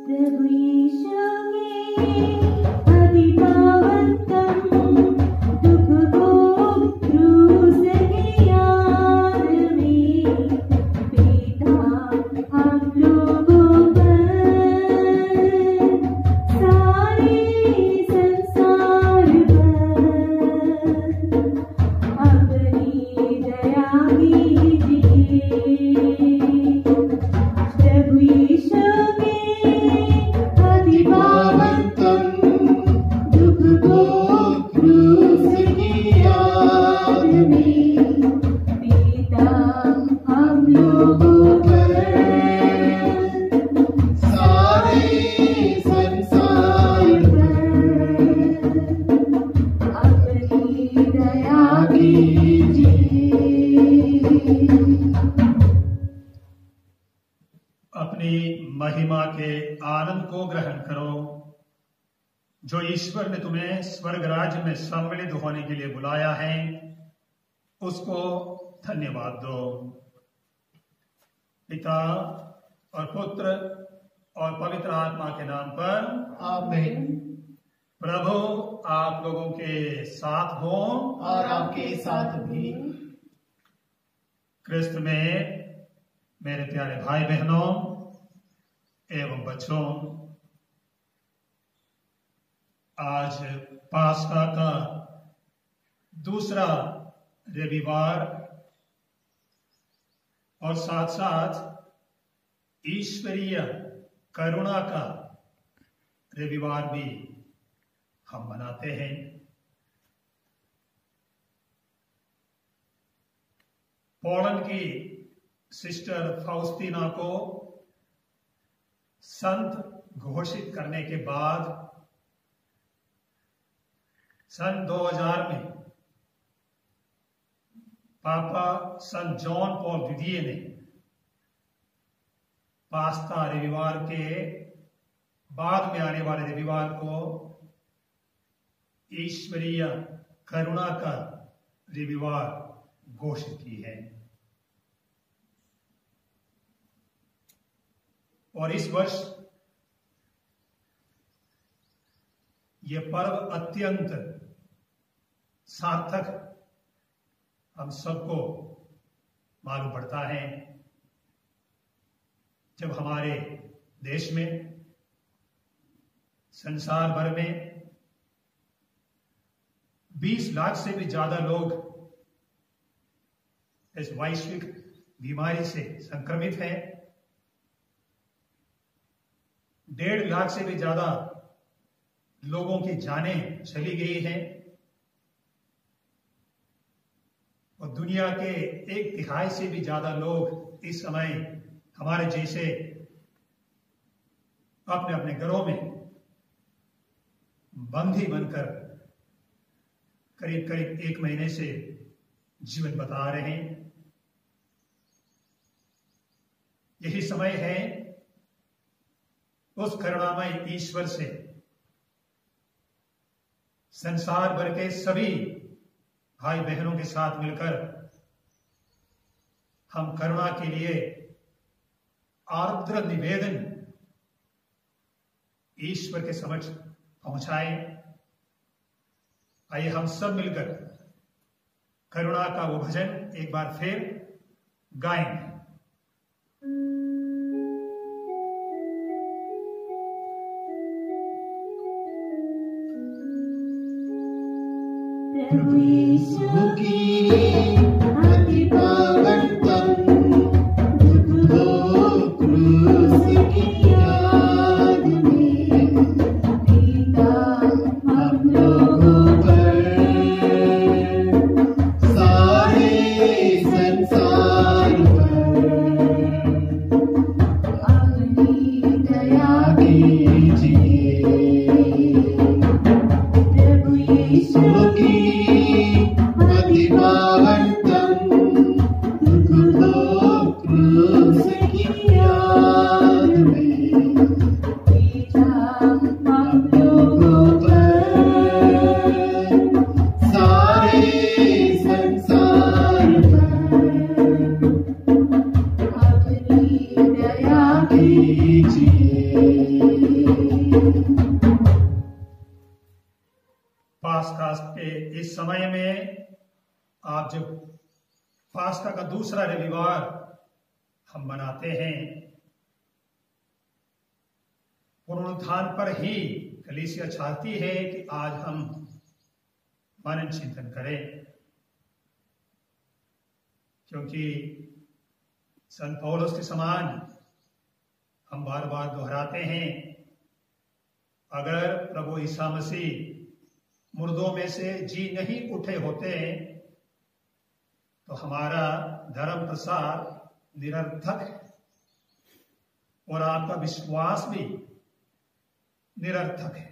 प्रभु यीशु के अति पावन तन दुख को क्रूस की याद में पिता हम लोगों पर सारे संसार पर अपनी दया कीजिए। प्रभु यीशु के अति पावन तन दुख को क्रूस की याद में पिता हम लोगों पर सारे संसार पर अपनी दया कीजिए। अपनी महिमा के आनंद को ग्रहण करो। जो ईश्वर ने तुम्हें स्वर्ग राज्य में सम्मिलित होने के लिए बुलाया है, उसको धन्यवाद दो। पिता और पुत्र और पवित्र आत्मा के नाम पर आमीन। प्रभु आप लोगों के साथ हो और आपके साथ भी। क्रिस्त में मेरे प्यारे भाई बहनों एवं बच्चों, आज पास्का का दूसरा रविवार और साथ साथ ईश्वरीय करुणा का रविवार भी हम मनाते हैं। पोलैंड की सिस्टर फाउस्टीना को संत घोषित करने के बाद सन 2000 में पापा संत जॉन पॉल द्वितीय ने पास्का रविवार के बाद में आने वाले रविवार को ईश्वरीय करुणा का रविवार घोषित की है। और इस वर्ष यह पर्व अत्यंत सार्थक हम सबको मालूम पड़ता है, जब हमारे देश में, संसार भर में 20 लाख से भी ज्यादा लोग इस वैश्विक बीमारी से संक्रमित हैं। 1.5 लाख से भी ज्यादा लोगों की जानें चली गई हैं और दुनिया के 1/3 से भी ज्यादा लोग इस समय हमारे जैसे अपने अपने घरों में बंदी बनकर करीब करीब 1 महीने से जीवन बिता रहे हैं। यही समय है उस करुणामय ईश्वर से संसार भर के सभी भाई बहनों के साथ मिलकर हम करुणा के लिए आर्द्र निवेदन ईश्वर के समक्ष पहुंचाएं। आइए हम सब मिलकर करुणा का वो भजन एक बार फिर गाएंगे। प्रभु यीशु की अति पावन तन दुख को क्रूस की याद में पिता हम लोगों पर सारे संसार पर अपनी दया कीजिए। प्रभु यीशु की अति पावन तन फास्का के इस समय में आप जब फास्का का दूसरा रविवार हम मनाते हैं, पुनरुत्थान पर ही कलीसिया चाहती है कि आज हम मनन चिंतन करें, क्योंकि संत पौलुस के समान हम बार बार दोहराते हैं, अगर प्रभु ईसा मसीह मुर्दों में से जी नहीं उठे होते तो हमारा धर्म प्रसार निरर्थक है और आपका विश्वास भी निरर्थक है।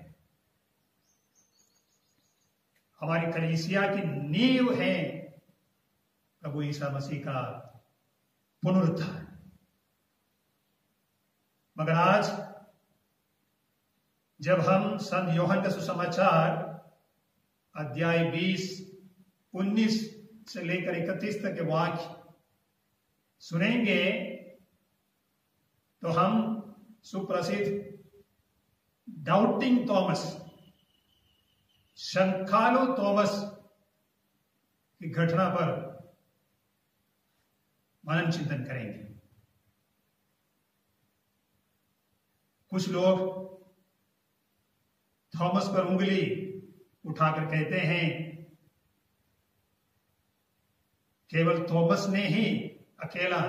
हमारी कलीसिया की नींव है प्रभु ईसा मसीह का पुनरुत्थान। मगर आज जब हम संत यूहन्ना का सुसमाचार अध्याय 20-19 से लेकर 31 तक के वाक्य सुनेंगे तो हम सुप्रसिद्ध डाउटिंग थॉमस, शंखालु थॉमस की घटना पर मनन चिंतन करेंगे। कुछ लोग थॉमस पर उंगली उठाकर कहते हैं केवल थॉमस ने ही अकेला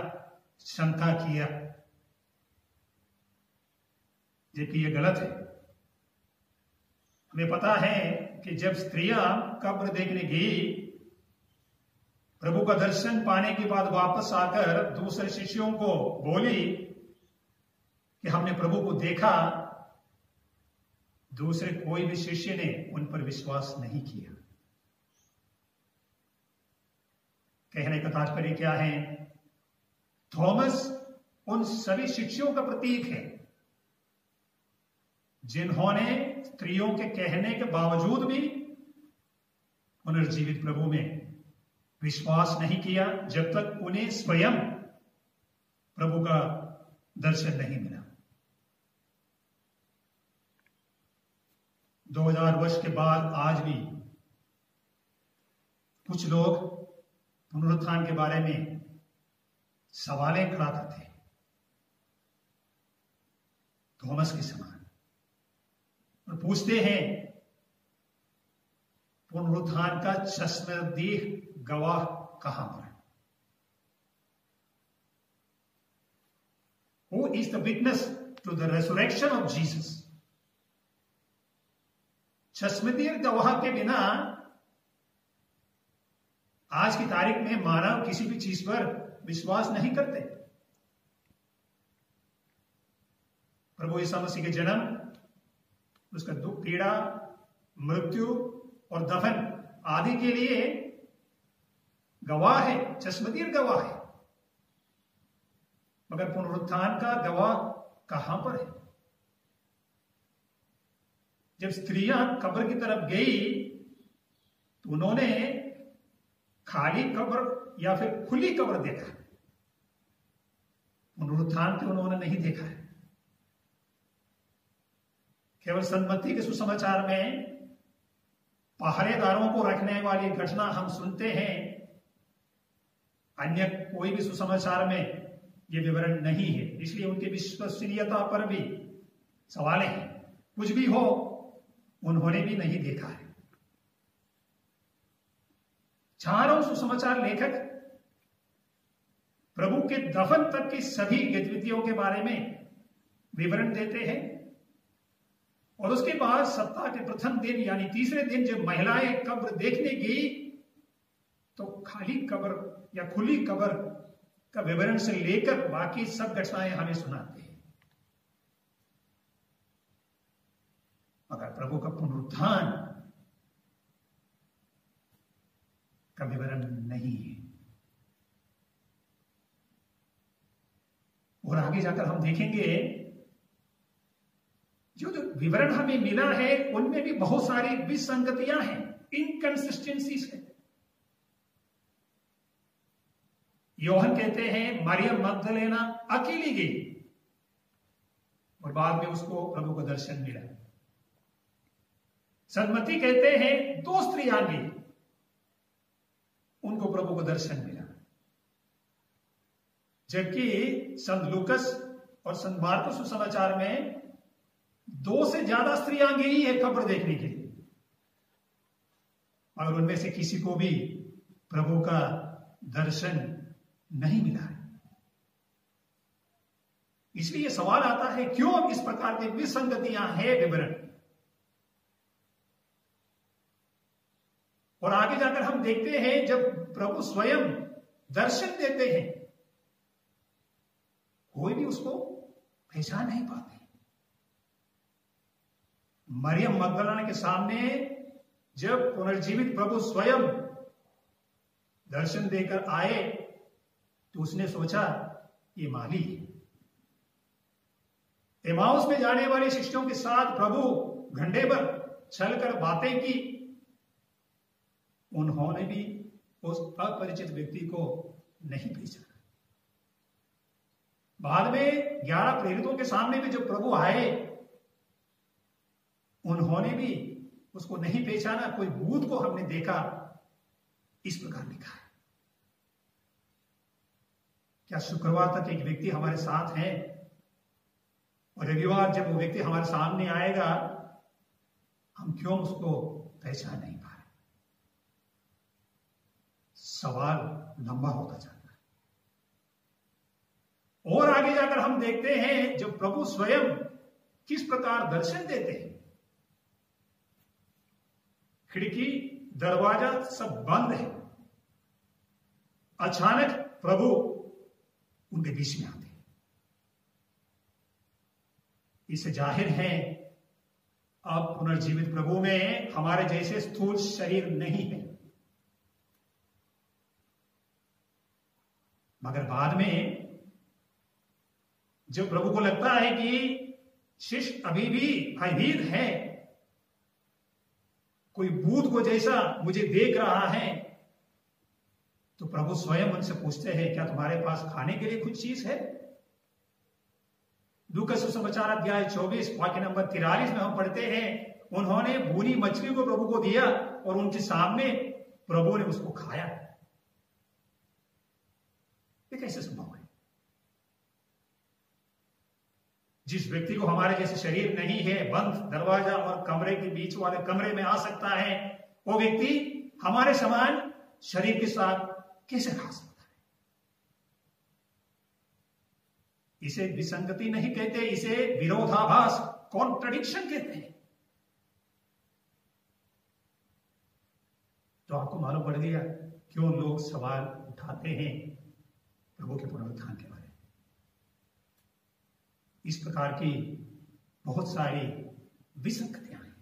शंका किया, जबकि यह गलत है। हमें पता है कि जब स्त्रियां कब्र देखने गई, प्रभु का दर्शन पाने के बाद वापस आकर दूसरे शिष्यों को बोली कि हमने प्रभु को देखा, दूसरे कोई भी शिष्य ने उन पर विश्वास नहीं किया। कहने का तात्पर्य क्या है? थॉमस उन सभी शिष्यों का प्रतीक है जिन्होंने स्त्रियों के कहने के बावजूद भी पुनर्जीवित प्रभु में विश्वास नहीं किया, जब तक उन्हें स्वयं प्रभु का दर्शन नहीं मिला। 2000 वर्ष के बाद आज भी कुछ लोग पुनरुत्थान के बारे में सवालें खड़ा करते हैं, थॉमस के समान, और पूछते हैं पुनरुत्थान का चश्मदीद गवाह कहां पर है? Who is the witness to the resurrection of Jesus? चश्मदीद गवाह के बिना आज की तारीख में मानव किसी भी चीज पर विश्वास नहीं करते। प्रभु ईसा मसीह के जन्म, उसका दुख, पीड़ा, मृत्यु और दफन आदि के लिए गवाह है, चश्मदीद गवाह है, मगर पुनरुत्थान का गवाह कहां पर है? जब स्त्रियां कब्र की तरफ गई तो उन्होंने खाली कब्र या फिर खुली कब्र देखा, पुनरुत्थान तो उन्होंने नहीं देखा है। केवल संत मत्ती के सुसमाचार में पहरेदारों को रखने वाली घटना हम सुनते हैं, अन्य कोई भी सुसमाचार में यह विवरण नहीं है, इसलिए उनकी विश्वसनीयता पर भी सवाल हैं। कुछ भी हो, उन्होंने भी नहीं देखा है। चारों सुसमाचार लेखक प्रभु के दफन तक की सभी गतिविधियों के बारे में विवरण देते हैं, और उसके बाद सप्ताह के प्रथम दिन यानी तीसरे दिन जब महिलाएं कब्र देखने गई तो खाली कब्र या खुली कब्र का विवरण से लेकर बाकी सब घटनाएं हमें सुनाते हैं, मगर प्रभु का पुनरुत्थान का विवरण नहीं है। और आगे जाकर हम देखेंगे जो विवरण हमें मिला है उनमें भी बहुत सारी विसंगतियां हैं, इनकंसिस्टेंसीज हैं। यूहन्ना कहते हैं मरियम मगदलेना अकेली गई और बाद में उसको प्रभु का दर्शन मिला। सन्मति कहते हैं 2 स्त्रियांगी, उनको प्रभु को दर्शन मिला, जबकि संत लूकस और संत मार्कुस सुसमाचार में 2 से ज्यादा स्त्रियांगी ही है कब्र देखने के लिए, और उनमें से किसी को भी प्रभु का दर्शन नहीं मिला है। इसलिए सवाल आता है, क्यों इस प्रकार की विसंगतियां हैं विवरण। और आगे जाकर हम देखते हैं, जब प्रभु स्वयं दर्शन देते हैं, कोई भी उसको पहचान नहीं पाते। मरियम मगदलीना के सामने जब पुनर्जीवित प्रभु स्वयं दर्शन देकर आए, तो उसने सोचा ये माली है। एमाउस में जाने वाले शिष्यों के साथ प्रभु घंटे पर चलकर बातें की, उन्होंने भी उस अपरिचित व्यक्ति को नहीं पहचाना। बाद में 11 प्रेरितों के सामने भी जब प्रभु आए, उन्होंने भी उसको नहीं पहचाना। कोई भूत को हमने देखा, इस प्रकार लिखा है। क्या शुक्रवार तक एक व्यक्ति हमारे साथ है और रविवार जब वो व्यक्ति हमारे सामने आएगा, हम क्यों उसको पहचान नहीं पा रहे? सवाल लंबा होता जाता है। और आगे जाकर हम देखते हैं, जब प्रभु स्वयं किस प्रकार दर्शन देते हैं। खिड़की दरवाजा सब बंद है, अचानक प्रभु उनके बीच में आते हैं। इससे जाहिर है, अब पुनर्जीवित प्रभु में हमारे जैसे स्थूल शरीर नहीं है, मगर बाद में जब प्रभु को लगता है कि शिष्य अभी भी भयभीत है, कोई भूत को जैसा मुझे देख रहा है, तो प्रभु स्वयं उनसे पूछते हैं, क्या तुम्हारे पास खाने के लिए कुछ चीज है? लूकास सुसमाचार अध्याय 24 वाक्य नंबर 43 में हम पढ़ते हैं, उन्होंने भूनी मछली को प्रभु को दिया और उनके सामने प्रभु ने उसको खाया। ये कैसे संभव है? जिस व्यक्ति को हमारे जैसे शरीर नहीं है, बंद दरवाजा और कमरे के बीच वाले कमरे में आ सकता है, वो व्यक्ति हमारे समान शरीर के साथ कैसे खा सकता है? इसे विसंगति नहीं कहते, इसे विरोधाभास, कॉन्ट्रडिक्शन कहते हैं। तो आपको मालूम पड़ गया क्यों लोग सवाल उठाते हैं प्रभु के पुनरुत्थान के बारे में। इस प्रकार की बहुत सारी विसंगतियां हैं।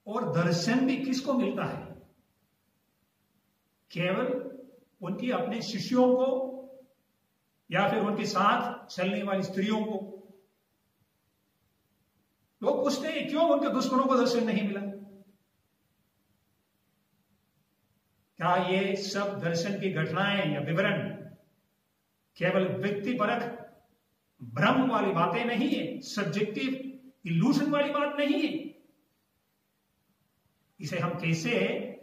और दर्शन भी किसको मिलता है? केवल उनकी अपने शिष्यों को या फिर उनके साथ चलने वाली स्त्रियों को। लोग पूछते हैं, क्यों उनके दुश्मनों को दर्शन नहीं मिला? क्या ये सब दर्शन की घटनाएं या विवरण केवल व्यक्तिपरक भ्रम वाली बातें नहीं है, सब्जेक्टिव इल्यूजन वाली बात नहीं है? इसे हम कैसे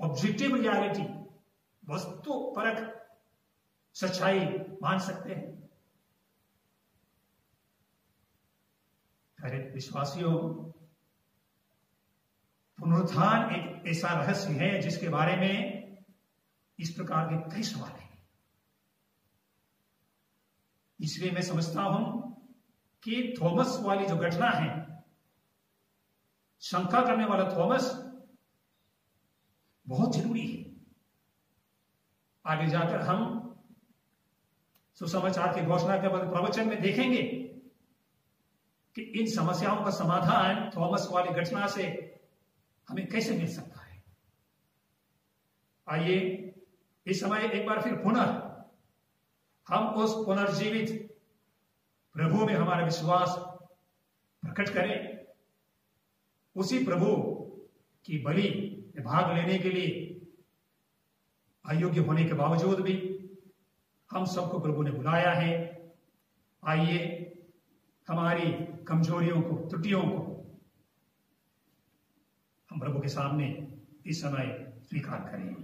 ऑब्जेक्टिव रियलिटी, वस्तुपरक सच्चाई मान सकते हैं? अरे विश्वासियों, पुनरुत्थान एक ऐसा रहस्य है जिसके बारे में इस प्रकार के कई सवाल हैं। इसलिए मैं समझता हूं कि थॉमस वाली जो घटना है, शंका करने वाला थॉमस बहुत जरूरी है। आगे जाकर हम सुसमाचार की घोषणा के बाद प्रवचन में देखेंगे कि इन समस्याओं का समाधान थॉमस वाली घटना से हमें कैसे मिल सकता है। आइए इस समय एक बार फिर पुनः हम उस पुनर्जीवित प्रभु में हमारा विश्वास प्रकट करें। उसी प्रभु की बलि में भाग लेने के लिए अयोग्य होने के बावजूद भी हम सबको प्रभु ने बुलाया है। आइए हमारी कमजोरियों को, त्रुटियों को हम प्रभु के सामने इस समय स्वीकार करें।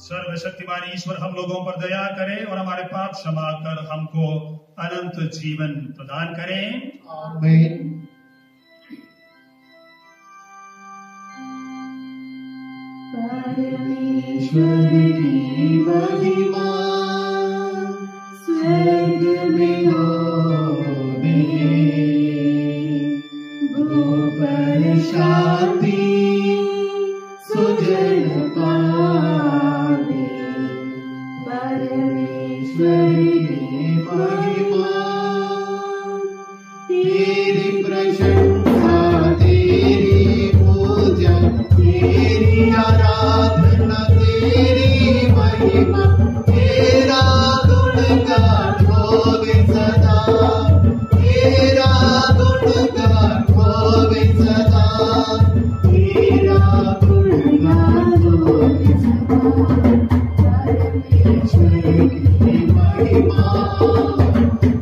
सर्वशक्तिमान ईश्वर हम लोगों पर दया करे और हमारे पाप क्षमा कर हमको अनंत जीवन प्रदान करें। आमीन। परमेश्वर की महिमा स्वर्ग में होवे, भूपर शांति सुजन पावे। परमेश्वर की महिमा, तेरी प्रशंसा, तेरी पूजा, तेरी आराधना, तेरी महिमा, तेरा गुणगान होवे सदा, तेरा गुणगान होवे सदा, तेरा गुणगान होवे सदा। परमेश्वर की महिमा,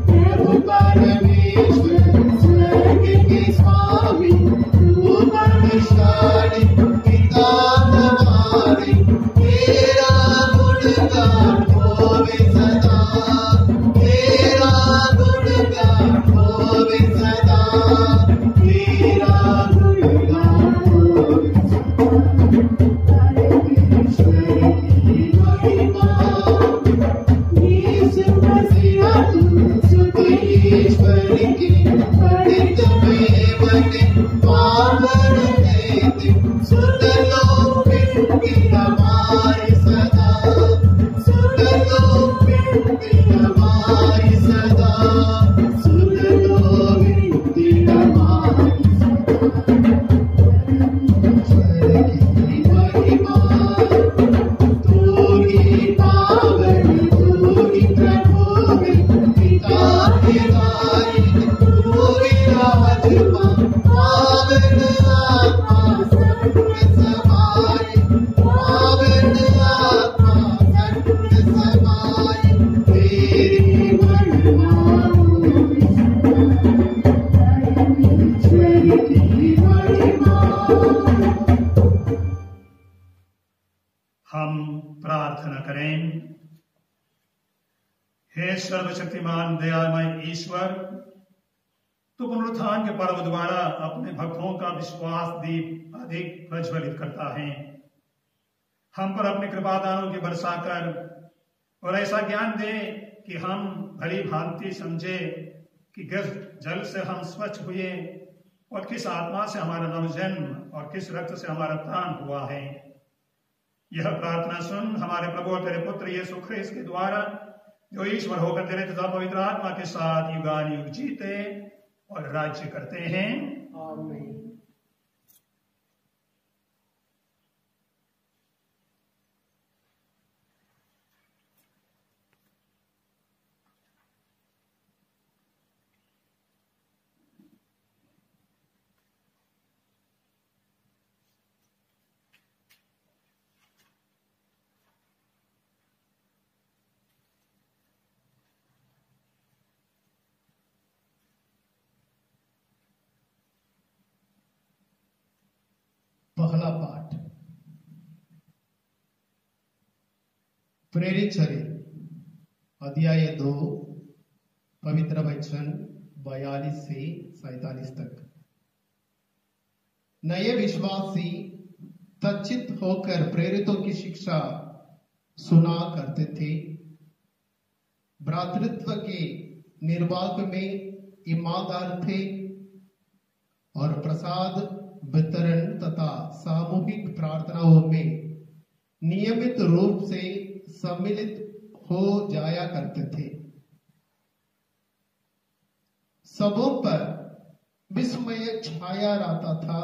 प्रभु परमेश्वर स्वर्ग के स्वामी, तू बलशाली पिता हमारे, तेरा गुणगान होवे सदा, तेरा गुणगान होवे सदा, तेरा गुणगान होवे सदा। परमेश्वर की महिमा, यीशु मसीहा तू ईश्वर की पवित्र में बने पावन देते, सुन लो विनती हमारी सदा, सुन लो विनती हमारी सदा, सुन लो विनती हमारी सदा। परमेश्वर की महिमा, तू ही पावन, तू ही प्रभु है, पिता के भाई, तू ही राजकुमार, पावन आत्मा सत्य समाई, पावन आत्मा सत्य समाई, तेरी महिमा होवे सदा। परमेश्वर की महिमा। हम प्रार्थना करें। हे सर्वशक्तिमान दयामय ईश्वर, तू पुनरुत्थान के पर्व द्वारा अपने भक्तों का विश्वास दीप अधिक प्रज्वलित करता है। हम पर अपने कृपा दानों की बरसा कर और ऐसा ज्ञान दे कि हम भली भांति समझे कि किस जल से हम स्वच्छ हुए और किस आत्मा से हमारा नवजन्म और किस रक्त से हमारा प्राण हुआ है। यह प्रार्थना सुन हमारे प्रभु और तेरे पुत्र यीशु ख्रीस्त के द्वारा, जो ईश्वर होकर तेरे तथा पवित्र आत्मा के साथ युगानुयुग जीते और राज्य करते हैं। आमीन। पहला पाठ, प्रेरित शरीर अध्याय 2 पवित्र वचन 42 से 47 तक। नए विश्वासी तचित होकर प्रेरितों की शिक्षा सुना करते थे। भ्रातृत्व के निर्वाह में ईमानदार थे और प्रसाद वितरण तथा सामूहिक प्रार्थनाओं में नियमित रूप से सम्मिलित हो जाया करते थे। सबों पर विस्मय छाया रहता था,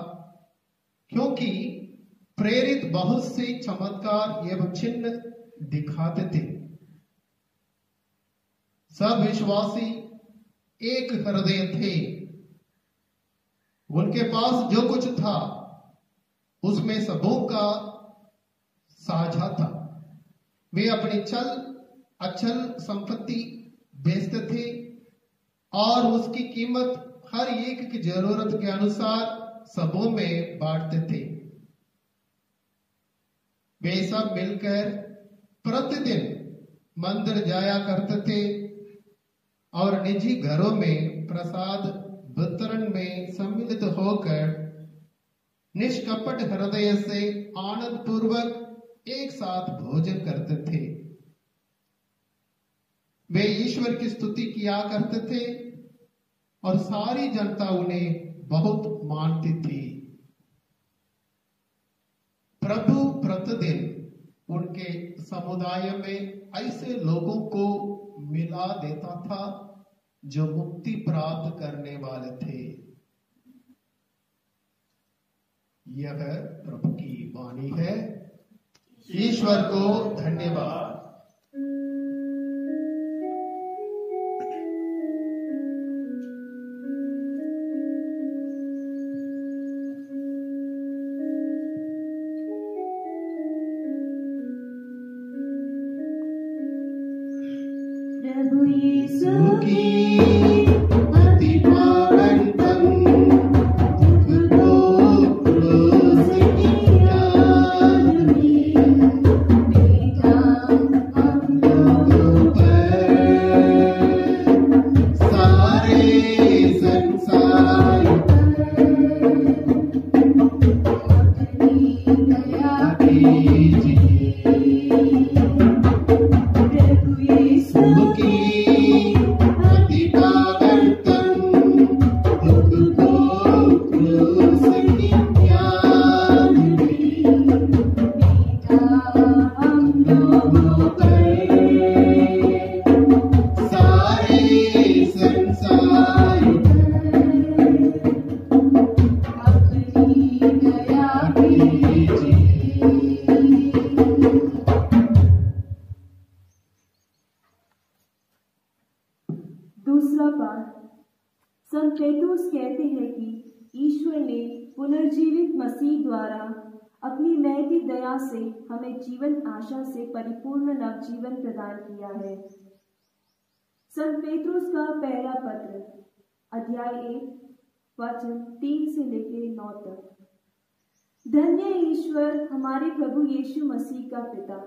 क्योंकि प्रेरित बहुत से चमत्कार एवं चिन्ह दिखाते थे। सब विश्वासी एक हृदय थे। उनके पास जो कुछ था उसमें सबों का साझा था। वे अपनी चल अचल संपत्ति बेचते थे और उसकी कीमत हर एक की जरूरत के अनुसार सबों में बांटते थे। वे सब मिलकर प्रतिदिन मंदिर जाया करते थे और निजी घरों में प्रसाद वितरण में सम्मिलित होकर निष्कपट हृदय से आनंद पूर्वक एक साथ भोजन करते थे। वे ईश्वर की स्तुति किया करते थे और सारी जनता उन्हें बहुत मानती थी। प्रभु प्रतिदिन उनके समुदाय में ऐसे लोगों को मिला देता था जो मुक्ति प्राप्त करने वाले थे। यह प्रभु की वाणी है। ईश्वर को धन्यवाद। प्रभु यीशु की अति पावन तन दुख को क्रूस की याद में बेटा हम लोगों पर सारे संसार अपनी दया कीजिए। प्रभु यीशु की अति पावन तन दुख को क्रूस की याद में बेटा हम लोगों पर सारे संसार अपनी दया कीजिए। दूसरा पाठ। संत पेट्रोस कहते हैं कि ईश्वर ने पुनर्जीवित मसीह द्वारा अपनी महती दया से हमें जीवन आशा से परिपूर्ण नवजीवन प्रदान किया है। संत पेट्रोस का पहला पत्र अध्याय 1 वचन 3 से लेकर 9 तक। धन्य ईश्वर हमारे प्रभु यीशु मसीह का पिता,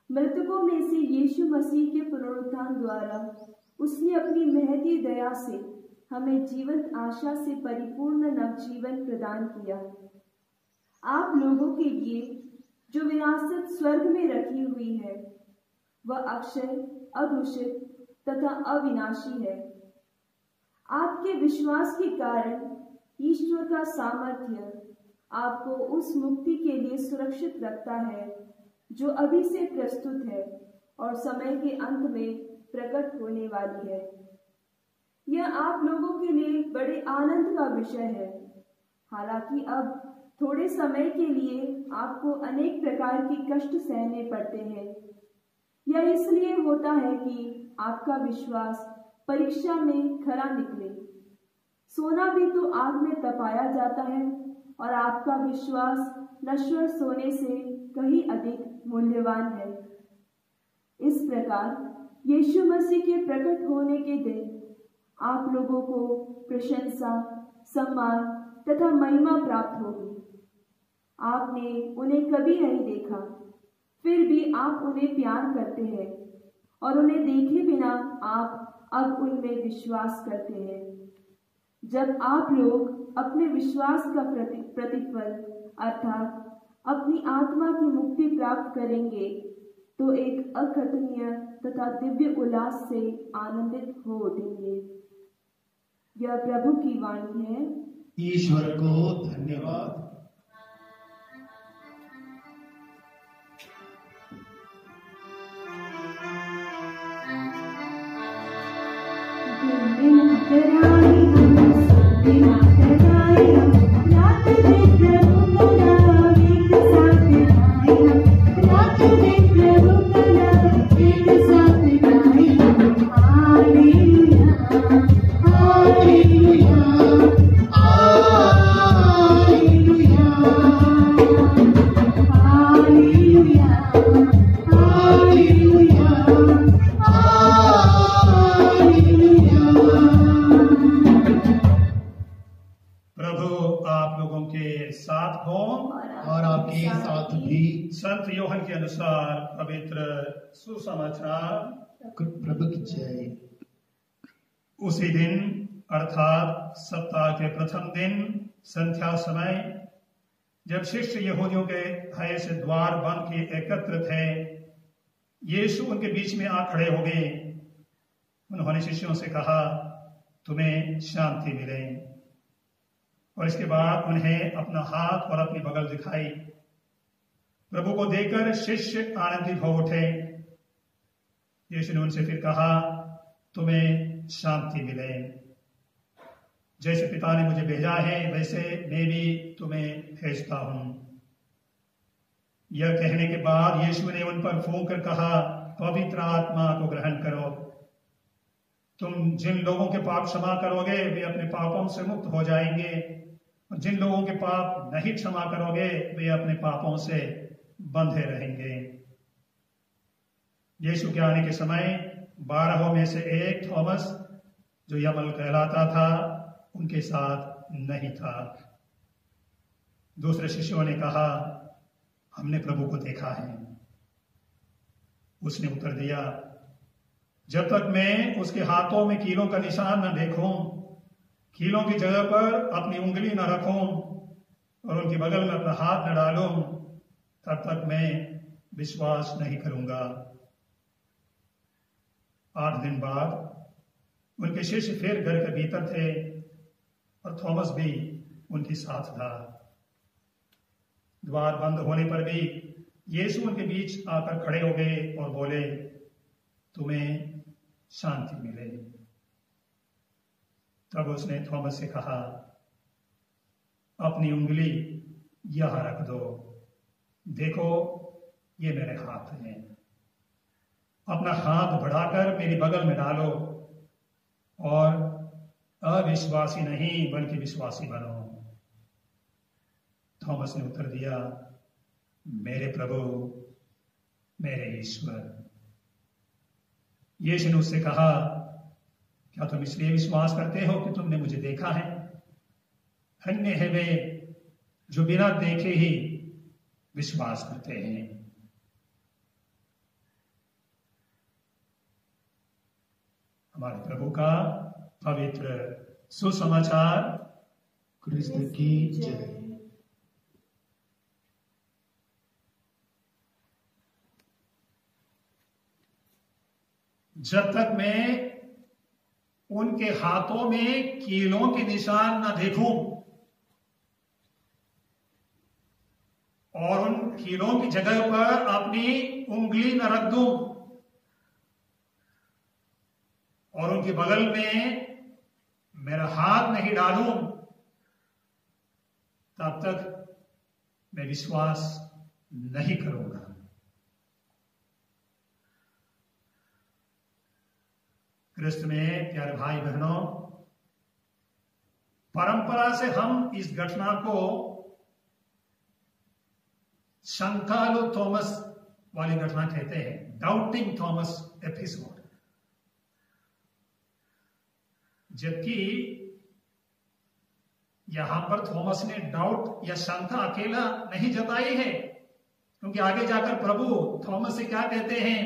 मृतकों में से यीशु मसीह के पुनरुत्थान द्वारा उसने अपनी महती दया से हमें जीवंत आशा से परिपूर्ण नवजीवन प्रदान किया। आप लोगों के लिए जो विरासत स्वर्ग में रखी हुई है वह अक्षय, अदूषित तथा अविनाशी है। आपके विश्वास के कारण ईश्वर का सामर्थ्य आपको उस मुक्ति के लिए सुरक्षित रखता है जो अभी से प्रस्तुत है और समय के अंत में प्रकट होने वाली है। यह आप लोगों के लिए बड़े आनंद का विषय है। हालांकि अब थोड़े समय के लिए आपको अनेक प्रकार के कष्ट सहने पड़ते हैं। यह इसलिए होता है कि आपका विश्वास परीक्षा में खरा निकले। सोना भी तो आग में तपाया जाता है और आपका विश्वास नश्वर सोने से कहीं अधिक मूल्यवान है। इस प्रकार यीशु मसीह के प्रकट होने के दिन आप लोगों को प्रशंसा, सम्मान तथा महिमा प्राप्त होगी। आपने उन्हें कभी नहीं देखा, फिर भी आप उन्हें प्यार करते हैं और उन्हें देखे बिना आप अब उनमें विश्वास करते हैं। जब आप लोग अपने विश्वास का प्रतिफल अर्थात अपनी आत्मा की मुक्ति प्राप्त करेंगे तो एक अकथनीय तथा दिव्य उल्लास से आनंदित हो उठेंगे। यह प्रभु की वाणी है। ईश्वर को धन्यवाद। संत यूहन्ना के अनुसार पवित्र सुसमाचार। प्रभु की जय। उसी दिन अर्थात सप्ताह के प्रथम दिन संध्या समय जब शिष्य यहूदियों के भय से द्वार बंद के एकत्र थे, यीशु उनके बीच में आ खड़े हो गए। उन्होंने शिष्यों से कहा, तुम्हें शांति मिले। और इसके बाद उन्हें अपना हाथ और अपनी बगल दिखाई। प्रभु को देखकर शिष्य आनंदित हो उठे। यीशु ने उनसे फिर कहा, तुम्हें शांति मिले। जैसे पिता ने मुझे भेजा है वैसे मैं भी तुम्हें भेजता हूं। यह कहने के बाद यीशु ने उन पर फूंक कर कहा, पवित्र आत्मा को ग्रहण करो। तुम जिन लोगों के पाप क्षमा करोगे वे अपने पापों से मुक्त हो जाएंगे, और जिन लोगों के पाप नहीं क्षमा करोगे वे अपने पापों से बंधे रहेंगे। यीशु के आने के समय 12 में से एक थॉमस, जो यमल कहलाता था, उनके साथ नहीं था। दूसरे शिष्यों ने कहा, हमने प्रभु को देखा है। उसने उत्तर दिया, जब तक मैं उसके हाथों में कीलों का निशान न देखूं, कीलों की जगह पर अपनी उंगली न रखूं और उनकी बगल में अपना हाथ न डालूं, तब तक मैं विश्वास नहीं करूंगा। 8 दिन बाद उनके शिष्य फिर घर के भीतर थे और थॉमस भी उनके साथ था। द्वार बंद होने पर भी यीशु उनके बीच आकर खड़े हो गए और बोले, तुम्हें शांति मिले। तब उसने थॉमस से कहा, अपनी उंगली यहां रख दो, देखो ये मेरे हाथ हैं। अपना हाथ बढ़ाकर मेरी बगल में डालो और अविश्वासी नहीं बल्कि विश्वासी बनो। थॉमस ने उत्तर दिया, मेरे प्रभु, मेरे ईश्वर। यीशु ने उससे कहा, क्या तुम इसलिए विश्वास करते हो कि तुमने मुझे देखा है? धन्य है वे जो बिना देखे ही विश्वास करते हैं। हमारे प्रभु का पवित्र सुसमाचार। कृष्ण की जय। जब तक मैं उनके हाथों में कीलों के निशान न देखूं और उन कीलों की जगह पर अपनी उंगली न रख दूं और उनके बगल में मेरा हाथ नहीं डालूं, तब तक मैं विश्वास नहीं करूंगा। क्रिस्त में प्यारे भाई बहनों, परंपरा से हम इस घटना को शंकालु थॉमस वाली घटना कहते हैं, डाउटिंग थॉमस एपिसोड। जबकि यहां पर थॉमस ने डाउट या शंका अकेला नहीं जताई है, क्योंकि आगे जाकर प्रभु थॉमस से क्या कहते हैं,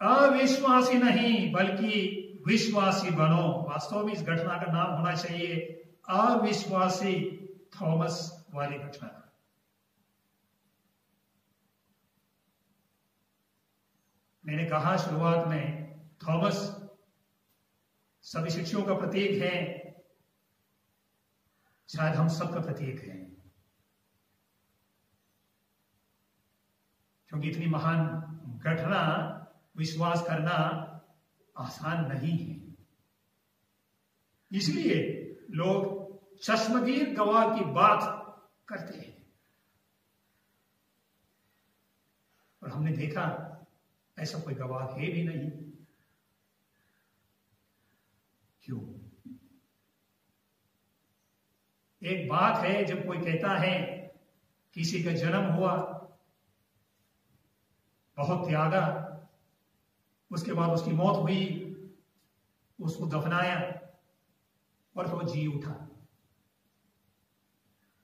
अविश्वासी नहीं बल्कि विश्वासी बनो। वास्तव में इस घटना का नाम होना चाहिए अविश्वासी थॉमस वाली घटना। मैंने कहा शुरुआत में थॉमस सभी शिष्यों का प्रतीक है, शायद हम सबका प्रतीक है, क्योंकि इतनी महान घटना विश्वास करना आसान नहीं है। इसलिए लोग चश्मदीद गवाह की बात करते हैं, और हमने देखा ऐसा कोई गवाह है भी नहीं। क्यों? एक बात है जब कोई कहता है किसी का जन्म हुआ, बहुत त्यागा, उसके बाद उसकी मौत हुई, उसको दफनाया और वो जी उठा।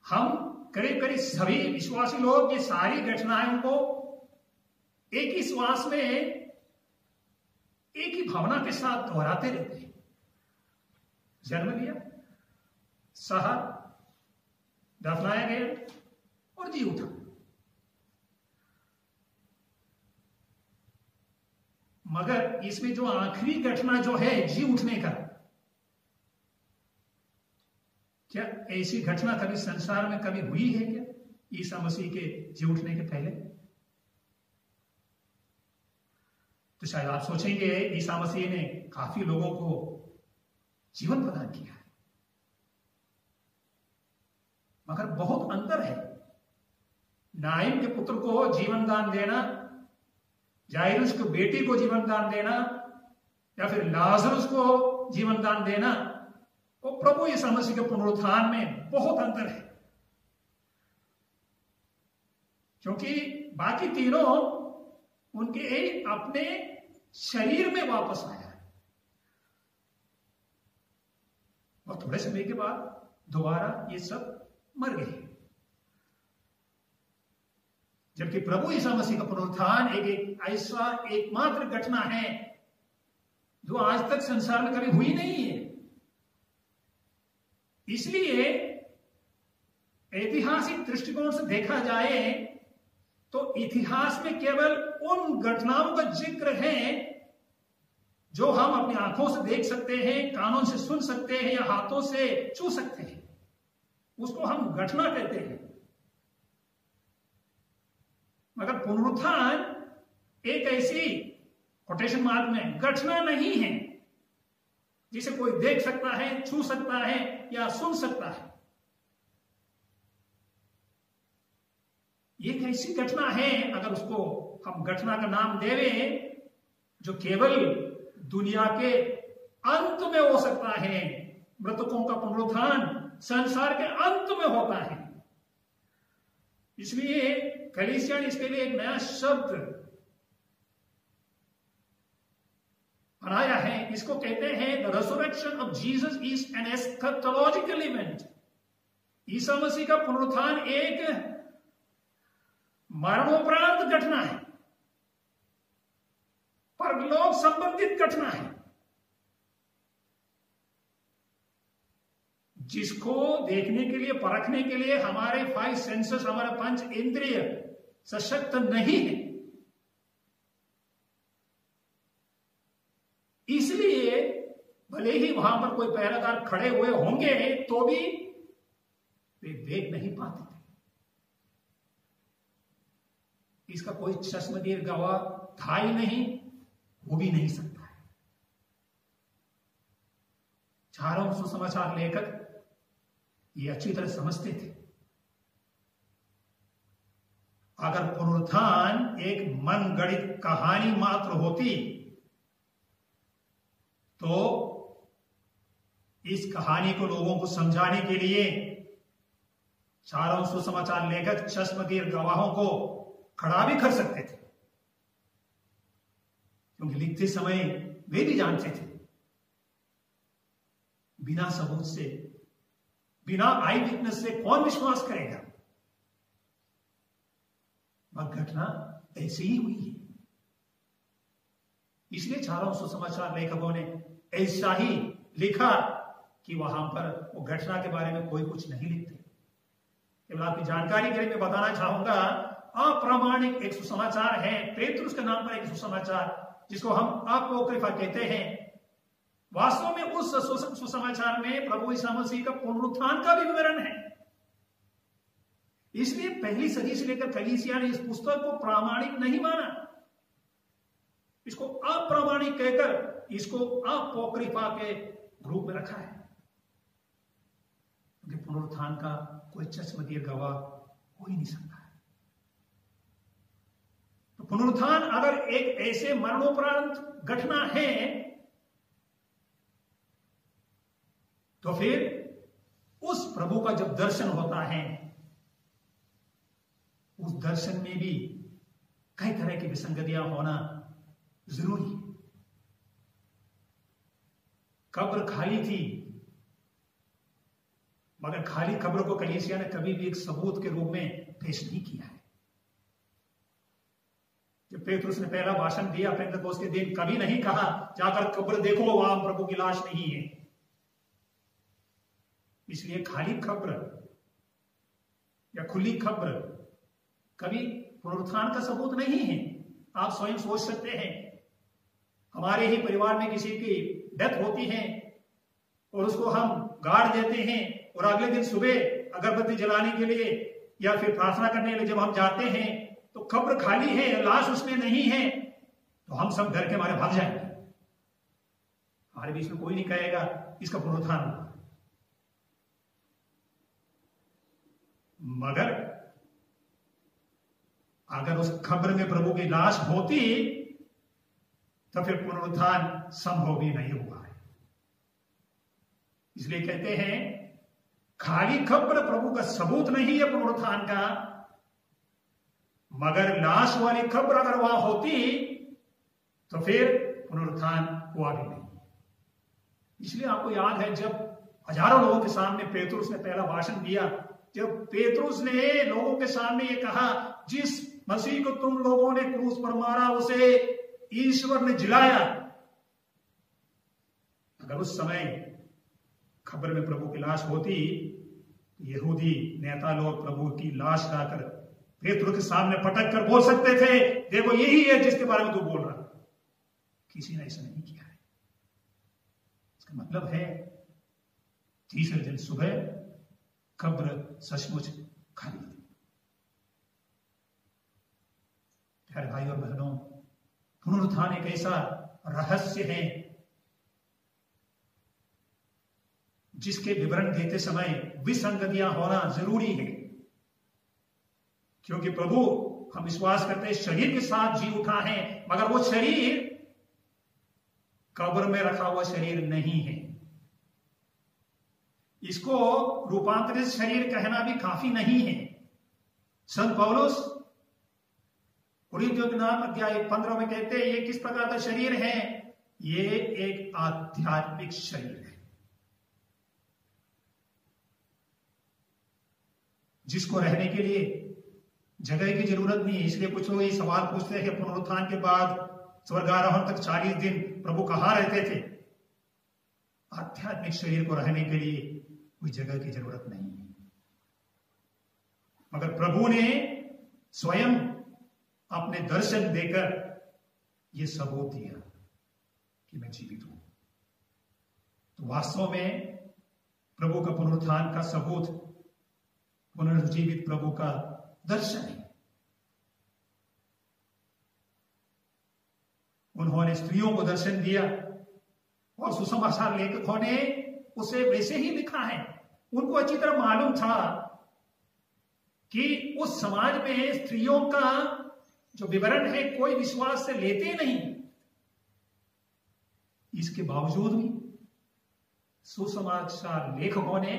हम करीब करीब सभी विश्वासी लोग ये सारी घटनाओं को एक ही श्वास में एक ही भावना के साथ दोहराते रहते हैं। जन्म लिया, सहा, दफनाया गया और जी उठा। मगर इसमें जो आखिरी घटना जो है जी उठने का, क्या ऐसी घटना कभी संसार में कभी हुई है क्या ईसा मसीह के जी उठने के पहले? तो शायद आप सोचेंगे ईसा मसीह ने काफी लोगों को जीवन प्रदान किया है, मगर बहुत अंतर है। नाइम के पुत्र को जीवन दान देना, जायरुस की बेटी को जीवन दान देना, या फिर लाजरुस को जीवन दान देना, वो प्रभु यीशु मसीह के पुनरुत्थान में बहुत अंतर है। क्योंकि बाकी तीनों उनके अपने शरीर में वापस आया है और थोड़े समय के बाद दोबारा ये सब मर गए। जबकि प्रभु यीशु मसीह का पुनरुत्थान एक ऐसा एकमात्र घटना है जो आज तक संसार में कभी हुई नहीं है। इसलिए ऐतिहासिक दृष्टिकोण से देखा जाए तो इतिहास में केवल उन घटनाओं का जिक्र है जो हम अपनी आंखों से देख सकते हैं, कानों से सुन सकते हैं या हाथों से छू सकते हैं, उसको हम घटना कहते हैं। मगर पुनरुत्थान एक ऐसी कोटेशन मार्क में घटना नहीं है जिसे कोई देख सकता है, छू सकता है या सुन सकता है। एक ऐसी घटना है, अगर उसको हम घटना का नाम देवें, जो केवल दुनिया के अंत में हो सकता है। मृतकों का पुनरुत्थान संसार के अंत में होता है। इसलिए कलीसिया ने इसके लिए एक नया शब्द बनाया है। इसको कहते हैं the resurrection of Jesus is an eschatological event. ईसा मसीह का पुनरुत्थान एक मरणोपरांत घटना है, परलोक संबंधित घटना है, जिसको देखने के लिए, परखने के लिए हमारे 5 सेंसेस, हमारे 5 इंद्रिय सशक्त नहीं है। इसलिए भले ही वहां पर कोई पहरेदार खड़े हुए होंगे तो भी वे देख नहीं पाते थे। इसका कोई चश्मदीद गवाह था ही नहीं, हो भी नहीं सकता है। चारों सुसमाचार लेखक ये अच्छी तरह समझते थे। अगर पुनरुत्थान एक मनगढ़ंत कहानी मात्र होती तो इस कहानी को लोगों को समझाने के लिए चारों सुसमाचार लेखक चश्मदीद गवाहों को खड़ा भी कर सकते थे, क्योंकि लिखते समय वे भी जानते थे बिना सबूत से, बिना आई विटनेस से कौन विश्वास करेगा। वह घटना ऐसी ही हुई है। इसलिए चारों सुसमाचार लेखकों ने ऐसा ही लिखा कि वहां पर वो घटना के बारे में कोई कुछ नहीं लिखते। केवल आपकी जानकारी के लिए मैं बताना चाहूंगा, अप्रामाणिक एक सुसमाचार है, पेतरुस के नाम पर एक सुसमाचार जिसको हम अपोक्रिफा कहते हैं। वास्तव में उस सुसमाचार में प्रभु यीशु मसीह का पुनरुत्थान का भी विवरण है। इसलिए पहली सदी से लेकर कलीसिया ने इस पुस्तक को प्रामाणिक नहीं माना, इसको अप्रामाणिक कहकर इसको अपोक्रिफा के रूप में रखा है। क्योंकि पुनरुत्थान का कोई चश्मदीद गवाह हो ही नहीं सकता है। तो पुनरुत्थान अगर एक ऐसे मरणोपरांत घटना है तो फिर उस प्रभु का जब दर्शन होता है, उस दर्शन में भी कई तरह की विसंगतियां होना जरूरी है। कब्र खाली थी, मगर खाली कब्र को कलीसिया ने कभी भी एक सबूत के रूप में पेश नहीं किया है। जब पेतरुस ने पहला भाषण दिया पेंतकोस्त के दिन, कभी नहीं कहा जाकर कब्र देखो वहां प्रभु की लाश नहीं है। इसलिए खाली कब्र या खुली कब्र कभी पुनरुत्थान का सबूत नहीं है। आप स्वयं सोच सकते हैं, हमारे ही परिवार में किसी की डेथ होती है और उसको हम गाड़ देते हैं और अगले दिन सुबह अगरबत्ती जलाने के लिए या फिर प्रार्थना करने के लिए जब हम जाते हैं तो कब्र खाली है, लाश उसमें नहीं है, तो हम सब डर के मारे भाग जाएंगे। हमारे बीच में कोई नहीं कहेगा इसका पुनरुत्थान हुआ। मगर अगर उस कब्र में प्रभु की लाश होती तो फिर पुनरुत्थान संभव भी नहीं हुआ है। इसलिए कहते हैं खाली कब्र प्रभु का सबूत नहीं है पुनरुत्थान का, मगर लाश वाली कब्र अगर वहां होती तो फिर पुनरुत्थान हुआ भी नहीं। इसलिए आपको याद है जब हजारों लोगों के सामने पेतरुस ने पहला भाषण दिया, जब पेतरुस ने लोगों के सामने ये कहा, जिस मसीह को तुम लोगों ने क्रूस पर मारा उसे ईश्वर ने जिलाया। अगर उस समय खबर में प्रभु की लाश होती, यहूदी नेता लोग प्रभु की लाश लाकर पेतरुस के सामने पटक कर बोल सकते थे, देखो यही है जिसके बारे में तू बोल रहा। किसी ने ऐसा नहीं किया है। इसका मतलब है तीसरे दिन सुबह कब्र सचमुच खाली थी। प्यारे भाई और बहनों, पुनरुत्थान एक ऐसा रहस्य है जिसके विवरण देते समय विसंगतियां होना जरूरी है, क्योंकि प्रभु हम विश्वास करते हैं शरीर के साथ जी उठा है, मगर वो शरीर कब्र में रखा हुआ शरीर नहीं है। इसको रूपांतरित शरीर कहना भी काफी नहीं है। संत पौलुस कुरिन्थियों के नाम अध्याय 15 में कहते हैं ये किस प्रकार का शरीर है, ये एक आध्यात्मिक शरीर है जिसको रहने के लिए जगह की जरूरत नहीं है। इसलिए कुछ लोग ये सवाल पूछते हैं कि पुनरुत्थान के बाद स्वर्गारोहण तक 40 दिन प्रभु कहां रहते थे। आध्यात्मिक शरीर को रहने के लिए कोई जगह की जरूरत नहीं है, मगर प्रभु ने स्वयं अपने दर्शन देकर यह सबूत दिया कि मैं जीवित हूं। तो वास्तव में प्रभु का पुनरुत्थान का सबूत पुनर्जीवित प्रभु का दर्शन है। उन्होंने स्त्रियों को दर्शन दिया और सुसमाचार लेखकों ने उसे वैसे ही लिखा है। उनको अच्छी तरह मालूम था कि उस समाज में स्त्रियों का जो विवरण है कोई विश्वास से लेते नहीं। इसके बावजूद भी सुसमाचार लेखकों ने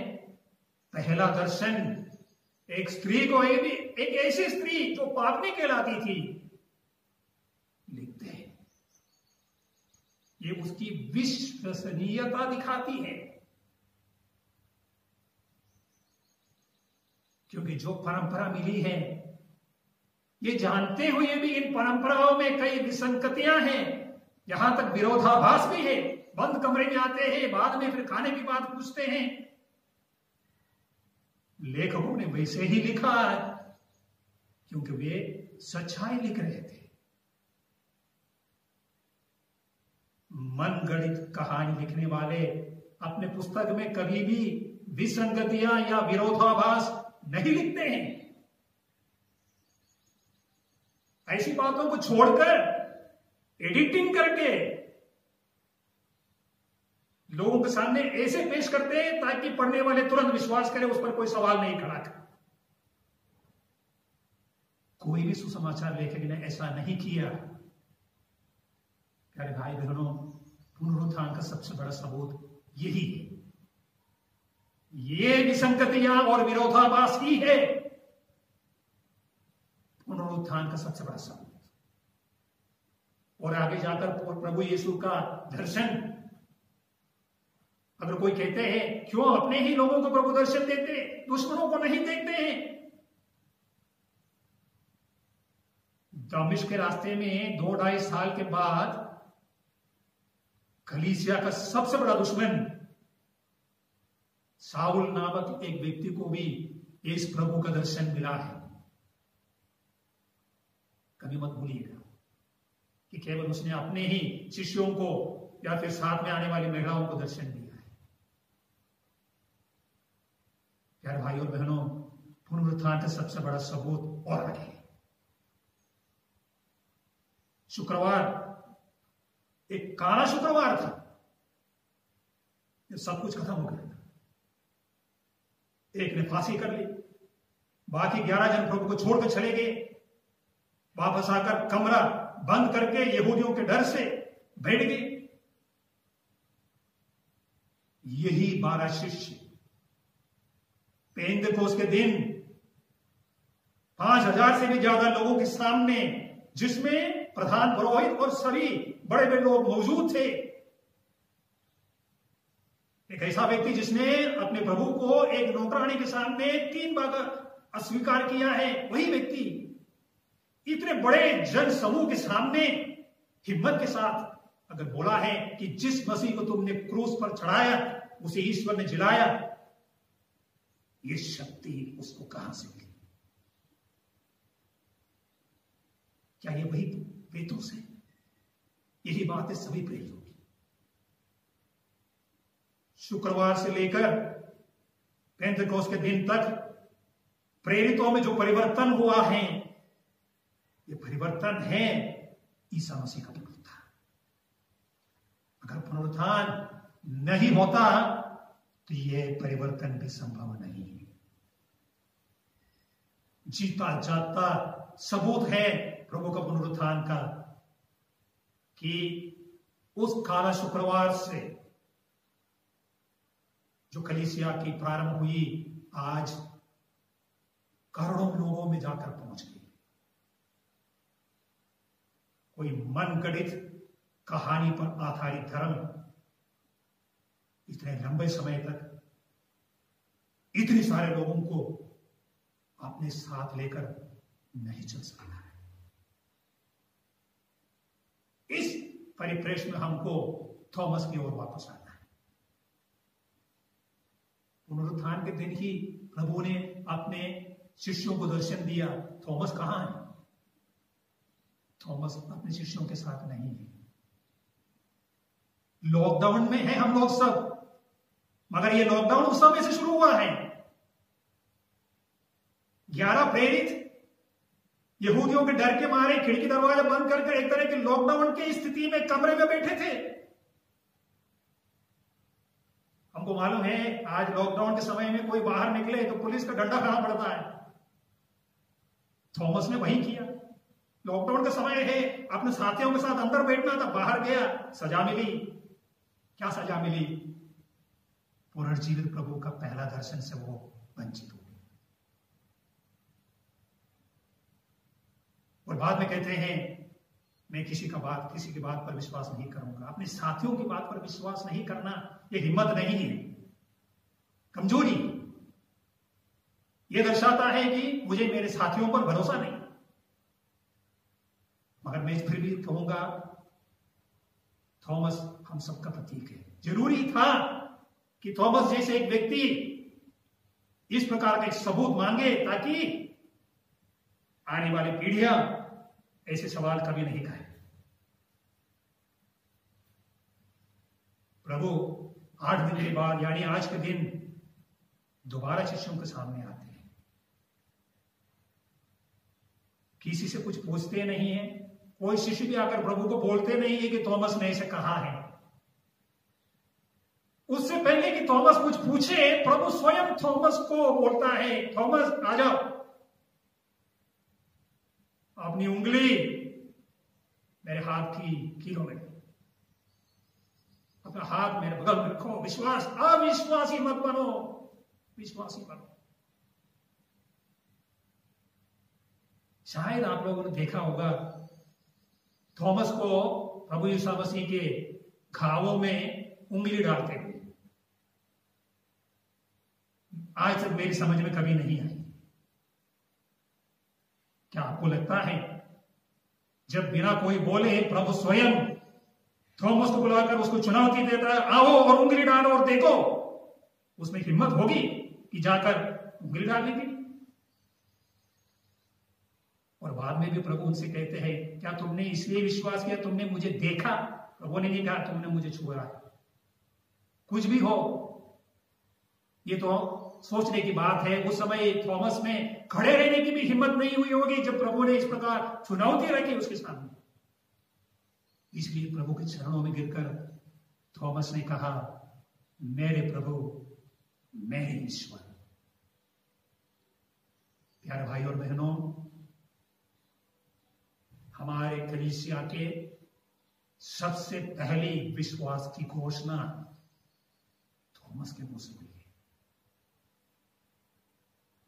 पहला दर्शन एक स्त्री को, एक ऐसी स्त्री जो पापनी कहलाती थी, लिखते हैं। ये उसकी विश्वसनीयता दिखाती है, क्योंकि जो परंपरा मिली है, ये जानते हुए भी इन परंपराओं में कई विसंगतियां हैं, यहां तक विरोधाभास भी है। बंद कमरे में आते हैं, बाद में फिर खाने की बात पूछते हैं। लेखकों ने वैसे ही लिखा है क्योंकि वे सच्चाई लिख रहे थे। मनगढ़ंत कहानी लिखने वाले अपने पुस्तक में कभी भी विसंगतियां या विरोधाभास नहीं लिखते हैं। ऐसी बातों को छोड़कर एडिटिंग करके लोगों के सामने ऐसे पेश करते हैं ताकि पढ़ने वाले तुरंत विश्वास करें, उस पर कोई सवाल नहीं खड़ा कर। कोई भी सुसमाचार लेखक ने ऐसा नहीं किया। प्यारे भाई बहनों, पुनरुत्थान का सबसे बड़ा सबूत यही है। ये विसंगतियां और विरोधाभास ही है पुनरुत्थान का सबसे बड़ा सबूत। और आगे जाकर प्रभु यीशु का दर्शन, अगर कोई कहते हैं क्यों अपने ही लोगों को प्रभु दर्शन देते, दुश्मनों को नहीं देखते हैं। दमिश्क के रास्ते में 2-2.5 साल के बाद कलीसिया का सबसे बड़ा दुश्मन साउल नामक एक व्यक्ति को भी इस प्रभु का दर्शन मिला है। कभी मत भूलिएगा कि केवल उसने अपने ही शिष्यों को या फिर साथ में आने वाली महिलाओं को दर्शन दिया है। प्यारे भाई और बहनों, पुनरुत्थान का सबसे बड़ा सबूत और आगे है। शुक्रवार एक काला शुक्रवार था, सब कुछ खत्म हो गया था। एक ने फांसी कर ली, बाकी 11 जन प्रभु को छोड़कर चले गए। वापस आकर कमरा बंद करके यहूदियों के डर से बैठ गए। यही 12 शिष्य पेंतकोस्त के दिन 5000 से भी ज्यादा लोगों के सामने, जिसमें प्रधान पुरोहित और सभी बड़े बड़े लोग मौजूद थे, एक ऐसा व्यक्ति जिसने अपने प्रभु को एक नौकरानी के सामने 3 बार अस्वीकार किया है, वही व्यक्ति इतने बड़े जन समूह के सामने हिम्मत के साथ अगर बोला है कि जिस मसीह को तुमने क्रूस पर चढ़ाया उसे ईश्वर ने जिलाया, ये शक्ति उसको कहां से मिली? क्या ये वही प्रेतों से? यही बात है सभी प्रेतों की। शुक्रवार से लेकर पेंतकोस्त के दिन तक प्रेरितों में जो परिवर्तन हुआ है, ये परिवर्तन है ईसा मसीह का पुनरुत्थान। अगर पुनरुत्थान नहीं होता तो यह परिवर्तन भी संभव नहीं है। जीता जाता सबूत है प्रभु का पुनरुत्थान का कि उस काला शुक्रवार से जो कलीसिया की प्रारंभ हुई, आज करोड़ों लोगों में जाकर पहुंच गई। कोई मनगढ़ंत कहानी पर आधारित धर्म इतने लंबे समय तक इतने सारे लोगों को अपने साथ लेकर नहीं चल सकता है। इस परिप्रेक्ष्य में हमको थॉमस की ओर वापस आना है। पुनरुत्थान के दिन ही प्रभु ने अपने शिष्यों को दर्शन दिया। थॉमस कहां है? थॉमस अपने शिष्यों के साथ नहीं है। लॉकडाउन में है हम लोग सब, मगर ये लॉकडाउन उस समय से शुरू हुआ है। 11 प्रेरित यहूदियों के डर के मारे खिड़की दरवाजा बंद करके एक तरह के लॉकडाउन की स्थिति में कमरे में बैठे थे। हमको मालूम है आज लॉकडाउन के समय में कोई बाहर निकले तो पुलिस का डंडा खाना पड़ता है। थॉमस ने वही किया। लॉकडाउन का समय है, अपने साथियों के साथ अंदर बैठना था, बाहर गया, सजा मिली। क्या सजा मिली? पुनर्जीवित प्रभु का पहला दर्शन से वो वंचित हो गए। और बाद में कहते हैं मैं किसी की बात पर विश्वास नहीं करूंगा। अपने साथियों की बात पर विश्वास नहीं करना ये हिम्मत नहीं है, कमजोरी। यह दर्शाता है कि मुझे मेरे साथियों पर भरोसा नहीं। मगर मैं फिर भी कहूंगा थॉमस हम सबका प्रतीक है। जरूरी था कि थॉमस जैसे एक व्यक्ति इस प्रकार का एक सबूत मांगे ताकि आने वाली पीढ़ियां ऐसे सवाल कभी नहीं करें। प्रभु 8 दिन के बाद यानी आज के दिन दोबारा शिष्यों के सामने आते हैं। किसी से कुछ पूछते नहीं है, कोई शिष्य भी आकर प्रभु को बोलते नहीं है कि थॉमस ने ऐसे कहा है। उससे पहले कि थॉमस कुछ पूछे, प्रभु स्वयं थॉमस को बोलता है, थॉमस आ जाओ, अपनी उंगली मेरे हाथ की कीलों में, अपना हाथ मेरे बगल में रखो, विश्वास, अविश्वासी मत बनो, विश्वासी बनो। शायद आप लोगों ने देखा होगा थॉमस को प्रभु यीशु मसीह के घावों में उंगली डालते हुए। आज तक मेरी समझ में कभी नहीं आई। क्या आपको लगता है जब बिना कोई बोले प्रभु स्वयं थॉमस को बुलाकर उसको चुनौती देता है, आओ और उंगली डालो और देखो, उसमें हिम्मत होगी कि जाकर उंगली डालने की? और बाद में भी प्रभु उनसे कहते हैं, क्या तुमने इसलिए विश्वास किया, तुमने मुझे देखा? प्रभु ने नहीं कहा तुमने मुझे छुआ। कुछ भी हो, ये तो सोचने की बात है। उस समय थॉमस में खड़े रहने की भी हिम्मत नहीं हुई होगी जब प्रभु ने इस प्रकार चुनौती रखी उसके सामने। इसलिए प्रभु के चरणों में गिरकर थॉमस ने कहा, मेरे प्रभु, मेरे ईश्वर। प्यारे भाई और बहनों, हमारे कलीसिया के सबसे पहली विश्वास की घोषणा थॉमस के मुंह से हुई है।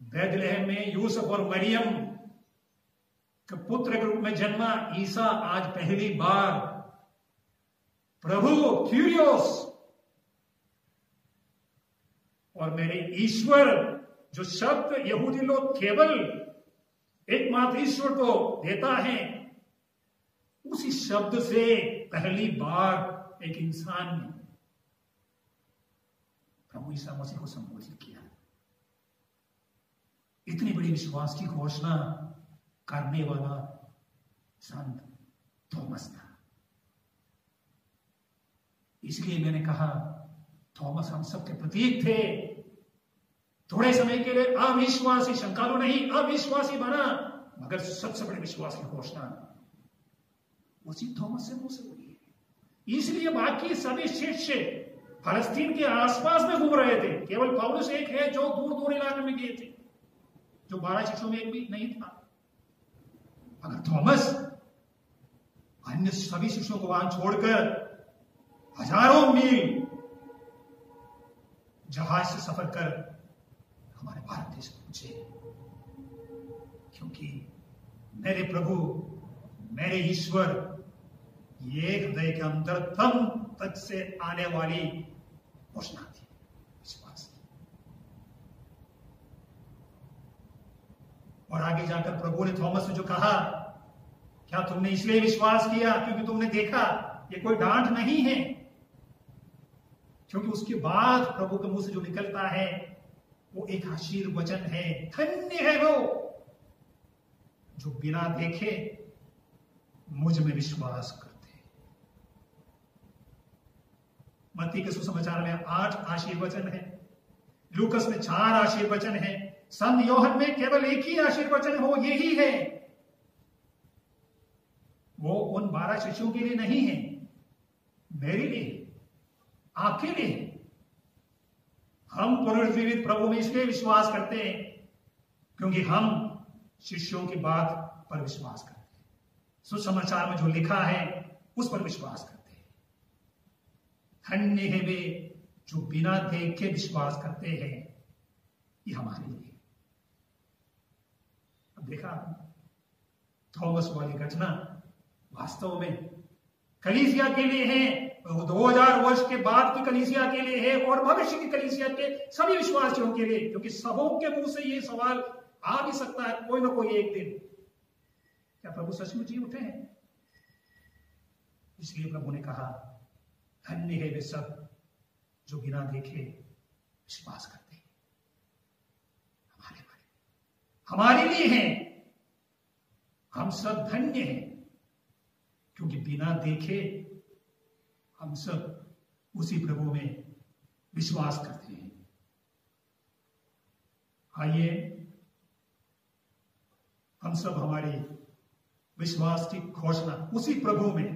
बैतलहम में यूसुफ और मरियम के पुत्र के रूप में जन्मा ईसा आज पहली बार प्रभु क्यूरियोस और मेरे ईश्वर, जो शब्द यहूदी लोग केवल एकमात्र ईश्वर को देता है, उसी शब्द से पहली बार एक इंसान ने प्रभु ईसा मसीह को संबोधित किया। इतनी बड़ी विश्वास की घोषणा करने वाला संत थॉमस था। इसलिए मैंने कहा थॉमस हम सबके प्रतीक थे। थोड़े समय के लिए अविश्वासी, शंका तो नहीं, अविश्वासी बना, मगर सबसे बड़े विश्वास की घोषणा उसी थॉमस से मुंह से हुई है। इसलिए बाकी सभी शिष्य फलस्तीन के आसपास में घूम रहे थे। केवल पौलुस एक है जो दूर दूर इलाके में गए थे, जो 12 शिष्यों में एक भी नहीं था। अगर थॉमस अन्य सभी शिष्यों को वहां छोड़कर हजारों मील जहाज से सफर कर हमारे भारत देश पहुंचे, क्योंकि मेरे प्रभु, मेरे ईश्वर, ये हृदय के अंतरतम तक से आने वाली घोषणा थी, विश्वास थी। और आगे जाकर प्रभु ने थॉमस से जो कहा, क्या तुमने इसलिए विश्वास किया क्योंकि तुमने देखा? ये कोई डांट नहीं है, क्योंकि उसके बाद प्रभु के मुंह से जो निकलता है वो एक आशीर्वचन है। धन्य है वो जो बिना देखे मुझ में विश्वास करते हैं। मत्ती के सुसमाचार में 8 आशीर्वचन है, लूकस में 4 आशीर्वचन है, संत योहन में केवल एक ही आशीर्वचन हो, यही है। वो उन 12 शिष्यों के लिए नहीं है, मेरे लिए, आपके लिए। हम पुनर्जीवित प्रभु में इसलिए विश्वास करते हैं क्योंकि हम शिष्यों की बात पर विश्वास करते हैं, सुसमाचार में जो लिखा है उस पर विश्वास करते हैं। धन्य है वे जो बिना देख के विश्वास करते हैं, ये हमारे लिए। अब देखा थॉमस वाली घटना वास्तव में कलीसिया के लिए है, 2000 वर्ष के बाद की कलीसिया के लिए है और भविष्य की कलीसिया के सभी विश्वासियों के लिए, क्योंकि सबों के मुंह से ये सवाल आ भी सकता है कोई ना कोई एक दिन, क्या प्रभु सचमुच जी उठे हैं? इसलिए प्रभु ने कहा धन्य है वे सब जो बिना देखे विश्वास करते हैं। हमारे लिए हैं, हम सब धन्य हैं, क्योंकि बिना देखे हम सब उसी प्रभु में विश्वास करते हैं। आइए हम सब हमारी विश्वास की घोषणा उसी प्रभु में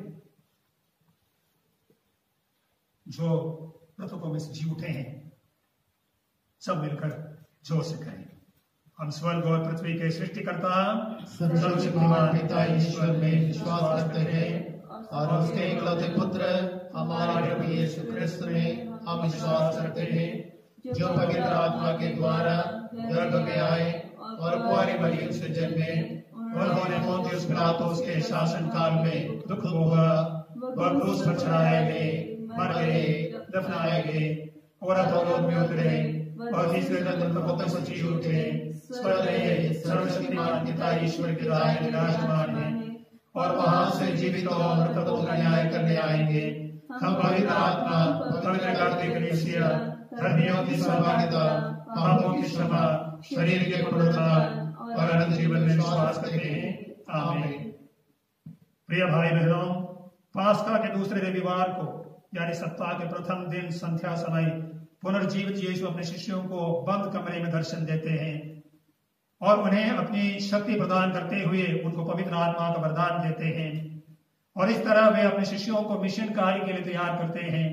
जो मृतकों में से जी उठे हैं सब मिलकर जोर से करें। हम स्वर्ग और पृथ्वी के सृष्टिकर्ता सर्वशक्तिमान पिता ईश्वर में विश्वास करते हैं और उसके एकलौते पुत्र हमारे प्रभु यीशु क्रिस्त में हम विश्वास करते हैं, जो पवित्र आत्मा के द्वारा गर्भ में आए और कुंवारी मरियम से जन्मे। उन्होंने पोंतियुस पिलातुस के शासन काल में दुख भोगा, वह क्रूस पर चढ़ाए गए, मर गए, दफनाए गए और अधोलोक में उतरे और तीसरे दिन प्रभुत्व से जी उठे। सर्वशक्तिमान पिता ईश्वर के दाहिने विराजमान है और वहां से जीवित और मृतकों का न्याय करने आएंगे। हम पवित्र आत्मा, पवित्र करते कलीसिया, धर्मियों की सहभागिता, पापों की क्षमा, शरीर के पुनरुत्थान और अनंत जीवन में विश्वास करते हैं। आमीन। प्रिय भाई बहनों, पास्का के दूसरे रविवार को यानी सप्ताह के प्रथम दिन संध्या समय पुनर्जीवित यीशु अपने शिष्यों को बंद कमरे में दर्शन देते हैं और उन्हें अपनी शक्ति प्रदान करते हुए उनको पवित्र आत्मा का वरदान देते हैं और इस तरह वे अपने शिष्यों को मिशन कार्य के लिए तैयार करते हैं।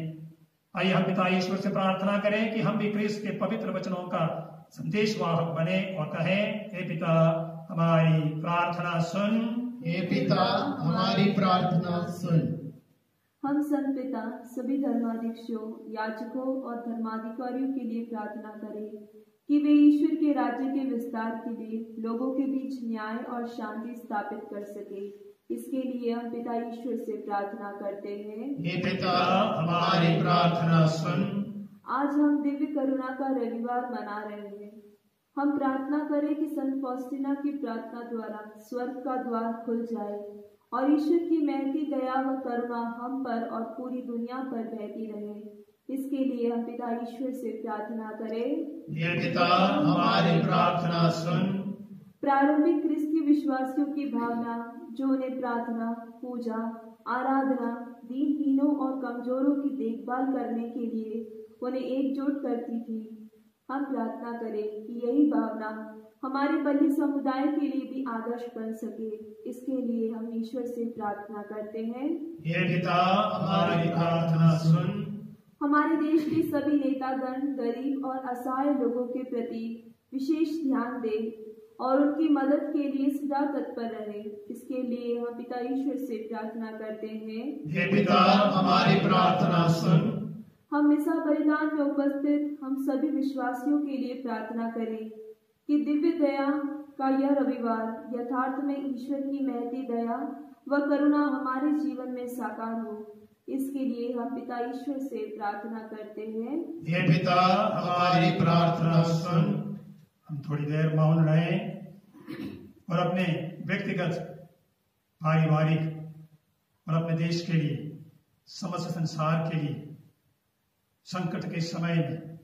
आइए हम पिता ईश्वर से प्रार्थना करें कि हम भी क्रिस्त के पवित्र वचनों का संदेशवाहक बने और कहें, हे पिता हमारी प्रार्थना सुन। हे पिता हमारी प्रार्थना सुन। हम संत पिता सभी धर्माध्यक्षों, याजकों और धर्माधिकारियों के लिए प्रार्थना करें कि वे ईश्वर के राज्य के विस्तार के लिए लोगों के बीच न्याय और शांति स्थापित कर सके। इसके लिए हम पिता ईश्वर से प्रार्थना करते हैं, हे पिता हमारी प्रार्थना सुन। आज हम दिव्य करुणा का रविवार मना रहे हैं। हम प्रार्थना करें कि संत फौस्टीना की प्रार्थना द्वारा स्वर्ग का द्वार खुल जाए और ईश्वर की महती दया व करुणा हम पर और पूरी दुनिया पर बहती रहे। इसके लिए हम पिता ईश्वर से प्रार्थना करें, हे पिता हमारी प्रार्थना सुन। प्रारंभिक क्रिस्ती विश्वासियों की भावना जो उन्हें प्रार्थना, पूजा, आराधना, दीनहीनों और कमजोरों की देखभाल करने के लिए उन्हें एकजुट करती थी, हम प्रार्थना करें कि यही भावना हमारे बल्ली समुदाय के लिए भी आदर्श बन सके। इसके लिए हम ईश्वर से प्रार्थना करते हैं, हे पिता हमारी प्रार्थना सुन। हमारे देश के सभी नेतागण गरीब और असहाय लोगों के प्रति विशेष ध्यान दें और उनकी मदद के लिए सदा तत्पर रहे। इसके लिए हम पिता ईश्वर से प्रार्थना करते हैं, हे पिता हमारी प्रार्थना सुन। हम मिसा बलिदान में उपस्थित हम सभी विश्वासियों के लिए प्रार्थना करें कि दिव्य दया का यह रविवार यथार्थ में ईश्वर की महती दया व करुणा हमारे जीवन में साकार हो। इसके लिए हम पिता ईश्वर से प्रार्थना करते हैं, हे पिता हमारी प्रार्थना सुन। हम थोड़ी देर मौन रहें और अपने व्यक्तिगत, पारिवारिक और अपने देश के लिए, समस्त संसार के लिए संकट के समय में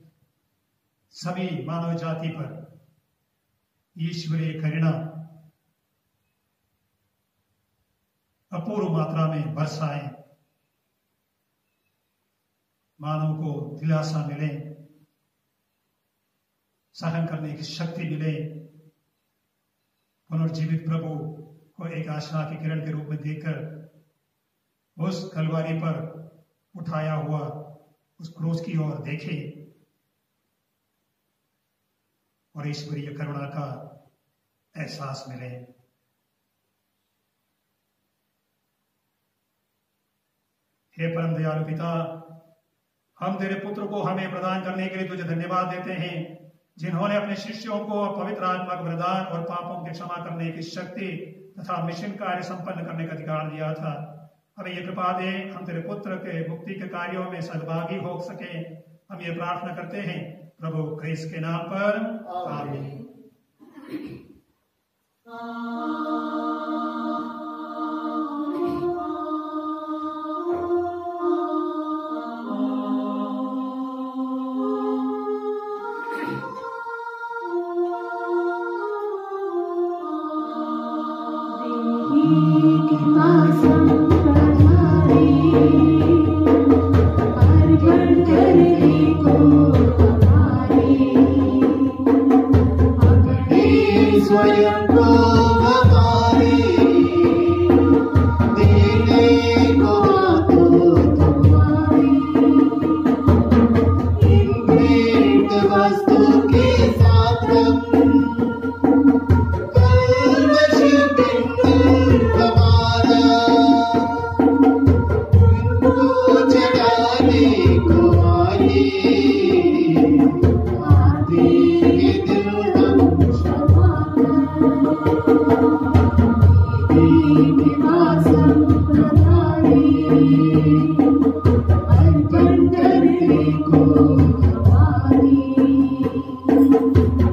सभी मानव जाति पर ईश्वरीय करुणा अपूर्व मात्रा में बरसाए, मानव को दिलासा मिले, सहन करने की शक्ति मिले, पुनर्जीवित प्रभु को एक आशा की किरण के रूप में देखकर उस कलवारी पर उठाया हुआ उस क्रूस की ओर देखे और ईश्वरीय करुणा का एहसास मिले। हे परम दयालु पिता, हम तेरे पुत्र को हमें प्रदान करने के लिए तुझे धन्यवाद देते हैं, जिन्होंने अपने शिष्यों को पवित्र आत्मा का वरदान और पापों की क्षमा करने की शक्ति तथा मिशन कार्य संपन्न करने का अधिकार दिया था। हमें ये कृपा दे, हम तेरे पुत्र के मुक्ति के कार्यों में सहभागी हो सके। हम ये प्रार्थना करते हैं प्रभु क्रिस्त के नाम पर, आमीन।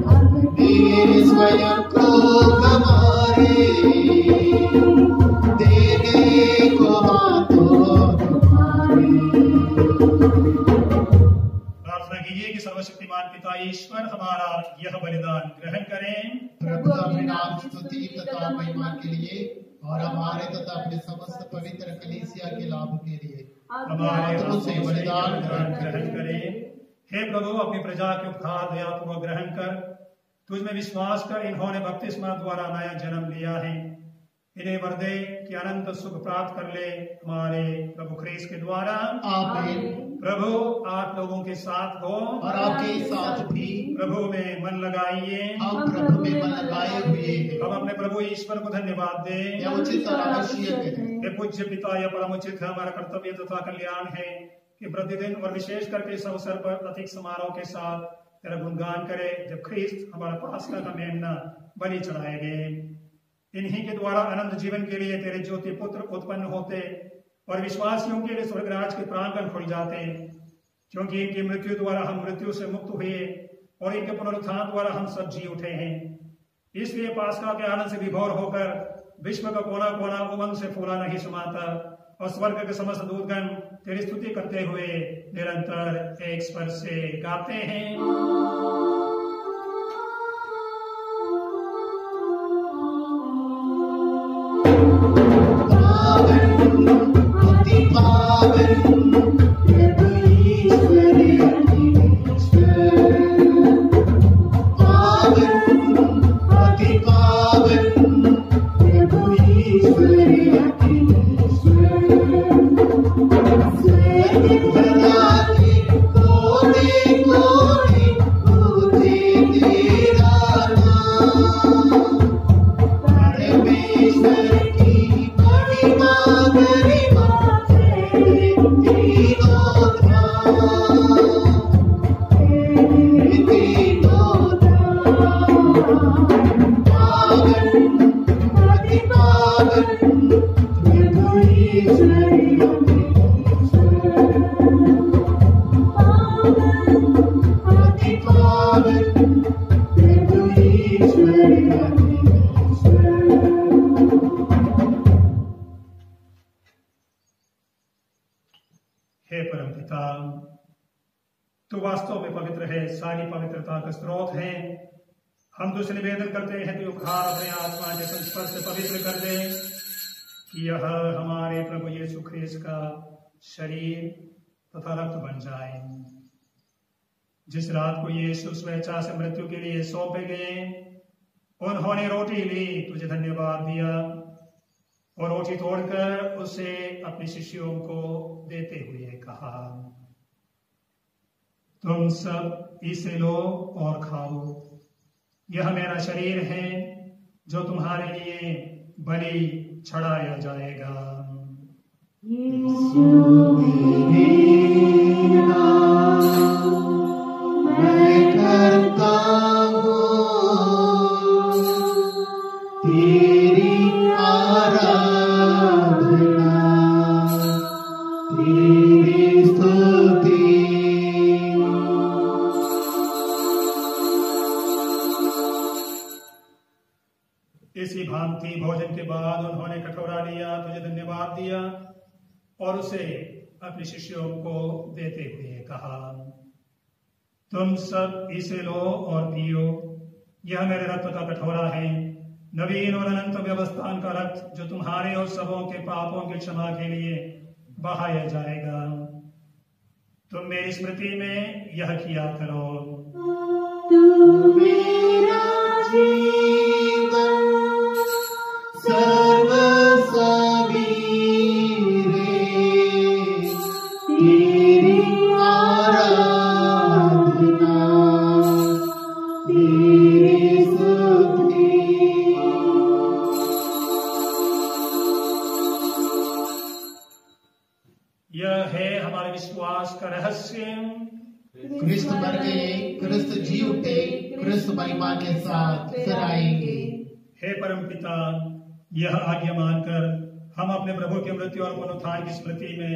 अपने स्वयं को हमारे देने को हाथों तुम्हारे। प्रार्थना कीजिए कि सर्वशक्तिमान पिता ईश्वर हमारा यह बलिदान ग्रहण करें। प्रभु अपने नाम स्तुति तथा महिमा के लिए और हमारे तथा अपने समस्त पवित्र कलीसिया के लाभ के लिए हमारे हाथों से बलिदान ग्रहण करें। हे प्रभु, अपनी प्रजा के उपहार दयापूर्वक ग्रहण कर। तुझमें विश्वास कर इन्होंने बपतिस्मा द्वारा नया जन्म लिया है। इन्हें वर दे कि अनंत सुख प्राप्त कर ले हमारे प्रभु ख्रीस्त के द्वारा। आमीन। प्रभु आप लोगों के साथ हो और आपके साथ भी प्रभु में मन लगाइए। हम प्रभु में मन लगाए हुए हैं। हम अपने प्रभु ईश्वर को धन्यवाद दें। यह उचित और आवश्यक है। हे पूज्य पिता, यह परम उचित है, हमारा कर्तव्य तथा कल्याण है कि प्रतिदिन और विशेष करके इस अवसर पर अधिक समारोह के साथ तेरा गुणगान करे, जब ख्रीस्त हमारा पास्का का मेमना बलि चढ़ाए गए। इन्हीं के द्वारा अनंत जीवन के लिए तेरे ज्योति पुत्र उत्पन्न होते और विश्वासियों के लिए स्वर्गराज के प्रांगण खुल जाते, क्योंकि इनकी मृत्यु द्वारा हम मृत्यु से मुक्त हुए और इनके पुनरुत्थान द्वारा हम सब जी उठे हैं। इसलिए पास्का के आनंद से विभोर होकर विश्व का कोना कोना उमंग से फूला नहीं समाता और स्वर्ग के समस्त दूतगण तेरी स्तुति करते हुए निरंतर एक स्वर से गाते हैं। अति पावन प्रभु ईश्वर अति पावन प्रभु ईश्वर स्वर्ग धराती कोने कोने पूजे तेरा नाम। परमेश्वर की महिमा गरिमा है तीनों धाम, तीनों धाम। पावन अति पावन प्रभु ईश्वर अति पावन प्रभु ईश्वर। हे परमपिता, तू वास्तव में पवित्र है, सारी पवित्रता का स्रोत है। हम तुझसे निवेदन करते हैं कि उपहार अपने आत्मा के संस्पर्श से पवित्र कर दे, कि यह हमारे प्रभु यीशु ख्रीस्त का शरीर तथा रक्त बन जाए। जिस रात को यीशु स्वेच्छा से मृत्यु के लिए सौंपे गए, उन्होंने रोटी ली, तुझे धन्यवाद दिया और रोटी तोड़कर उसे अपने शिष्यों को देते हुए कहा, तुम सब इसे लो और खाओ, यह मेरा शरीर है जो तुम्हारे लिए बलि चढ़ाया जाएगा। यीशु मेरा मैं करता हूँ तेरी आराधना, तेरी स्तुति। इसी भांति भोजन के बाद उन्होंने कटोरा लिया, तुझे धन्यवाद दिया और उसे अपने शिष्यों को देते हुए कहा, तुम सब इसे लो और पियो, यह मेरे रक्त का कटोरा है, नवीन और अनंत व्यवस्थान का रक्त, जो तुम्हारे और सबों के पापों की क्षमा के लिए बहाया जाएगा। तुम मेरी स्मृति में यह किया करो। तू मेरा जीवन सर्व सबीरे, तेरी आराधना, तेरी स्तुति। यह है हमारे विश्वास का रहस्य। क्रिस्त मर गए, क्रिस्त जी उठे, क्रिस्त महिमा के साथ फिर आएंगे। हे परमपिता, यह आज्ञा मानकर हम अपने प्रभु की मृत्यु और पुनरुत्थान की स्मृति में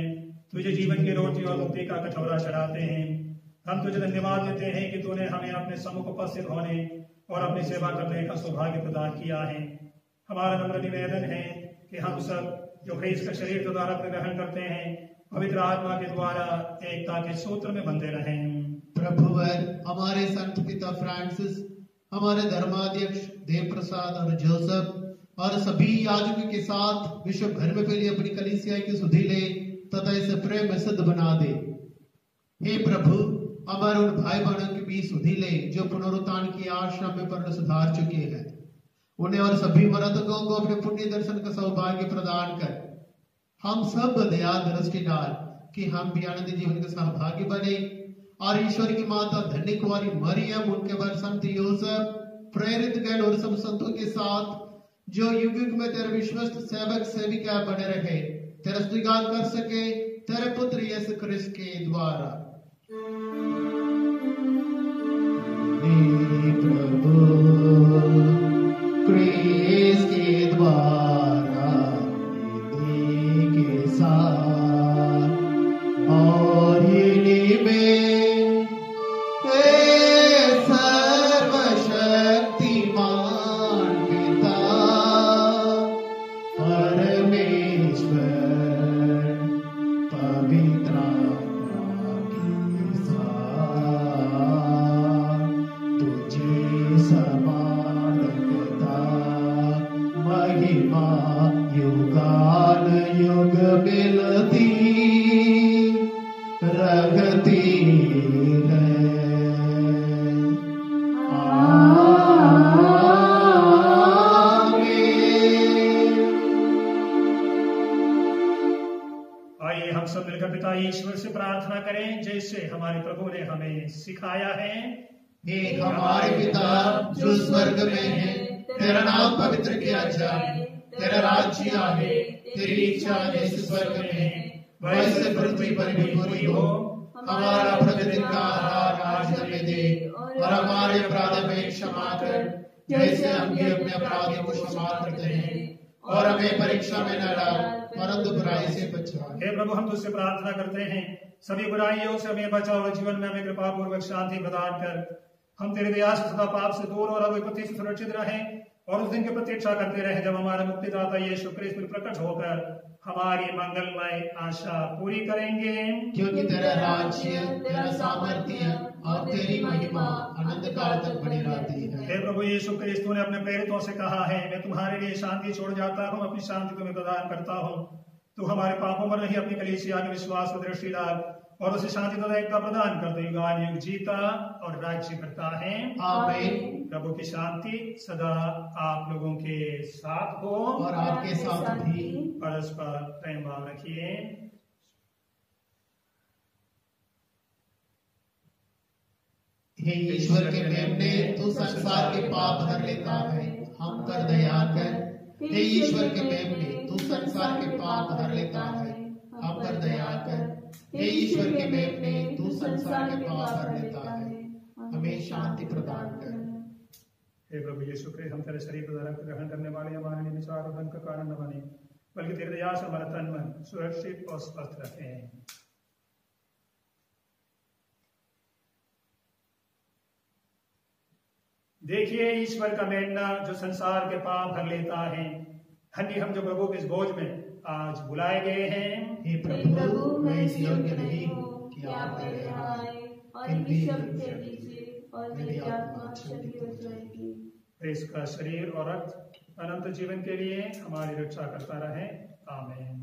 तुझे जीवन की रोटी और मुक्ति का कटोरा चढ़ाते हैं। हम तुझे धन्यवाद देते हैं कि तूने हमें अपने सम्मुख उपस्थित होने और अपनी सेवा करने का सौभाग्य प्रदान किया है। हमारा नम्र निवेदन है कि हम सब जो ख्रीस्त का शरीर के द्वारा ग्रहण करते हैं पवित्र आत्मा के द्वारा एकता के सूत्र में बंधे रहें। प्रभुवर हमारे संत पिता फ्रांसिस, हमारे धर्माध्यक्ष देव प्रसाद और जोसेफ और सभी याजकों के साथ विश्व भर में फैली अपनी कलीसिया की सुधि ले तथा इसे प्रेम में सिद्ध बना दे। हे प्रभु, हमारे उन भाई बहनों के बीच सुधि ले जो पुनरुत्थान की आशा में पर सुधार चुके हैं, उन्हें और सभी मृतकों को अपने पुण्य दर्शन का सौभाग्य प्रदान कर हम सब दया दृष्टि डाल कि हम भी आनंद जीवन के सहभागी बने और ईश्वर की माता धन्य कुंवारी मरियम, उनके वर संत यूसुफ, प्रेरित गण और सब संतों के साथ जो युग युग में तेरे विश्वस्त सेवक सेविका बने रहे, तेरा स्तुतिगान कर सके तेरे पुत्र यीशु ख्रिस्त के द्वारा। प्रभु ख्रिस्त के द्वारा के साथ और इन्हीं में सर्वशक्तिमान पिता परमेश्वर पवित्र आत्मा के साथ तुझे समानता महिमा युगान युग मिलती रगती है। आइए हम सब मिलकर पिता ईश्वर से प्रार्थना करें जैसे हमारे प्रभु ने हमें सिखाया है। हे हमारे पिता जो स्वर्ग में है, तेरा नाम पवित्र किया जाए, तेरा राज्य आए, तेरी इच्छा जैसे स्वर्ग में है वैसे पृथ्वी पर भी पूरी हो। हमारा प्रतिदिन का आहार आज हमें दे और हमारे अपराध में क्षमा कर जैसे हम भी अपने अपराधियों को क्षमा करते हैं, और हमें परीक्षा में न डाल परंतु बुराई से बचा। हे प्रभु, हम तुझसे प्रार्थना करते हैं सभी बुराइयों से हमें बचाओ और जीवन में हमें कृपा पूर्वक शांति प्रदान कर। हम तेरे दया से सदा पाप से दूर और विपत्ति से सुरक्षित रहें और उस दिन की प्रतीक्षा करते रहे जब हमारा मुक्तिदाता यीशु ख्रिस्त प्रकट होकर हमारी मंगलमय आशा पूरी करेंगे। क्योंकि तेरा राज्य, तेरा सामर्थ्य और तेरी महिमा अनंत काल तक बनी रहती है। हे प्रभु यीशु ख्रिस्त ने अपने प्रेरितों से कहा है, मैं तुम्हारे लिए शांति छोड़ जाता हूँ, अपनी शांति तुम्हें प्रदान करता हूँ। तू हमारे पापों पर नहीं अपनी कलीसिया के विश्वास पर दृष्टि डाल और उसे शांति तथा एकता प्रदान करते युगान युग जीता और राज्य करता है। आमीन। प्रभु की शांति सदा आप लोगों के साथ हो और आपके साथ भी। परस्पर प्रेम भाव रखिए। हे ईश्वर के मेमने, तू संसार के पाप हर लेता है, हम पर दया कर। हे ईश्वर के मेमने, तू संसार के पाप हर लेता है, हम पर दया कर। हे ईश्वर के मेमने, तू संसार के पाप हर लेता है, हमें शांति प्रदान कर। हे प्रभु यीशु ख्रिस्त, हम तेरे शरीर द्वारा ग्रहण करने वाले हमारे लिए विचार और धन का कारण न बने, बल्कि तेरे दया से हमारा तन मन सुरक्षित और स्वस्थ रखें। देखिए ईश्वर का मेमना जो संसार के पाप भर लेता है। धन्य हम जो प्रभु के इस भोज में आज बुलाए गए हैं। हे प्रभु, मैं इस योग्य नहीं हूँ कि आप मेरे आए और इनकी शब्द कह दीजिए और मेरी आत्मा चंगी हो जाएगी। इसका शरीर और रक्त अनंत जीवन के लिए हमारी रक्षा करता रहे। आमीन।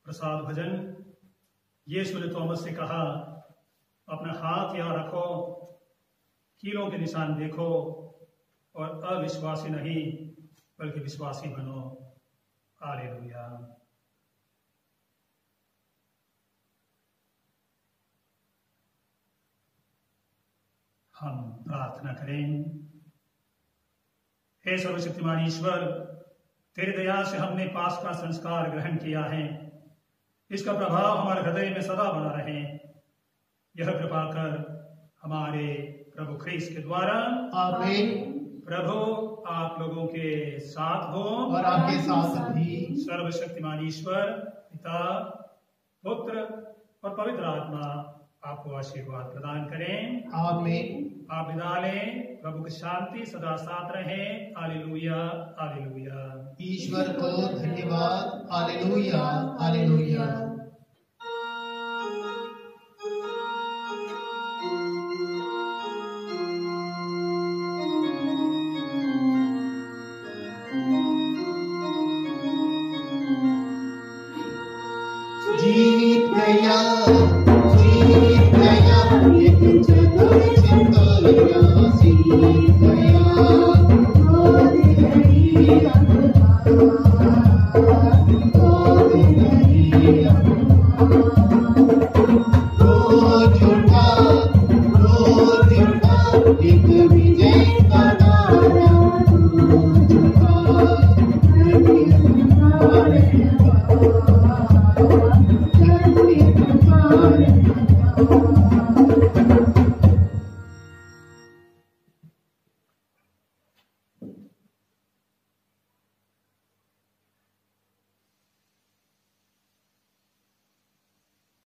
प्रसाद भजन। यीशु ने थॉमस से कहा, अपना हाथ यहाँ रखो, कीलों के निशान देखो और अविश्वासी नहीं बल्कि विश्वासी बनो। हालेलुया। हम प्रार्थना करें। हे सर्वशक्तिमान ईश्वर, तेरी दया से हमने पास का संस्कार ग्रहण किया है। इसका प्रभाव हमारे हृदय में सदा बना रहे। यह कृपा कर हमारे प्रभु ख्रीस्त के द्वारा। आमीन। प्रभु आप लोगों के साथ हो और आपके साथ भी। सर्वशक्तिमान ईश्वर पिता, पुत्र और पवित्र आत्मा आपको आशीर्वाद प्रदान करें। आमीन। आप विदा लें। प्रभु की शांति सदा साथ रहे। Hallelujah, hallelujah. ईश्वर को धन्यवाद। Hallelujah, hallelujah. जीत गया, जीत गया, एक चतुर चिंता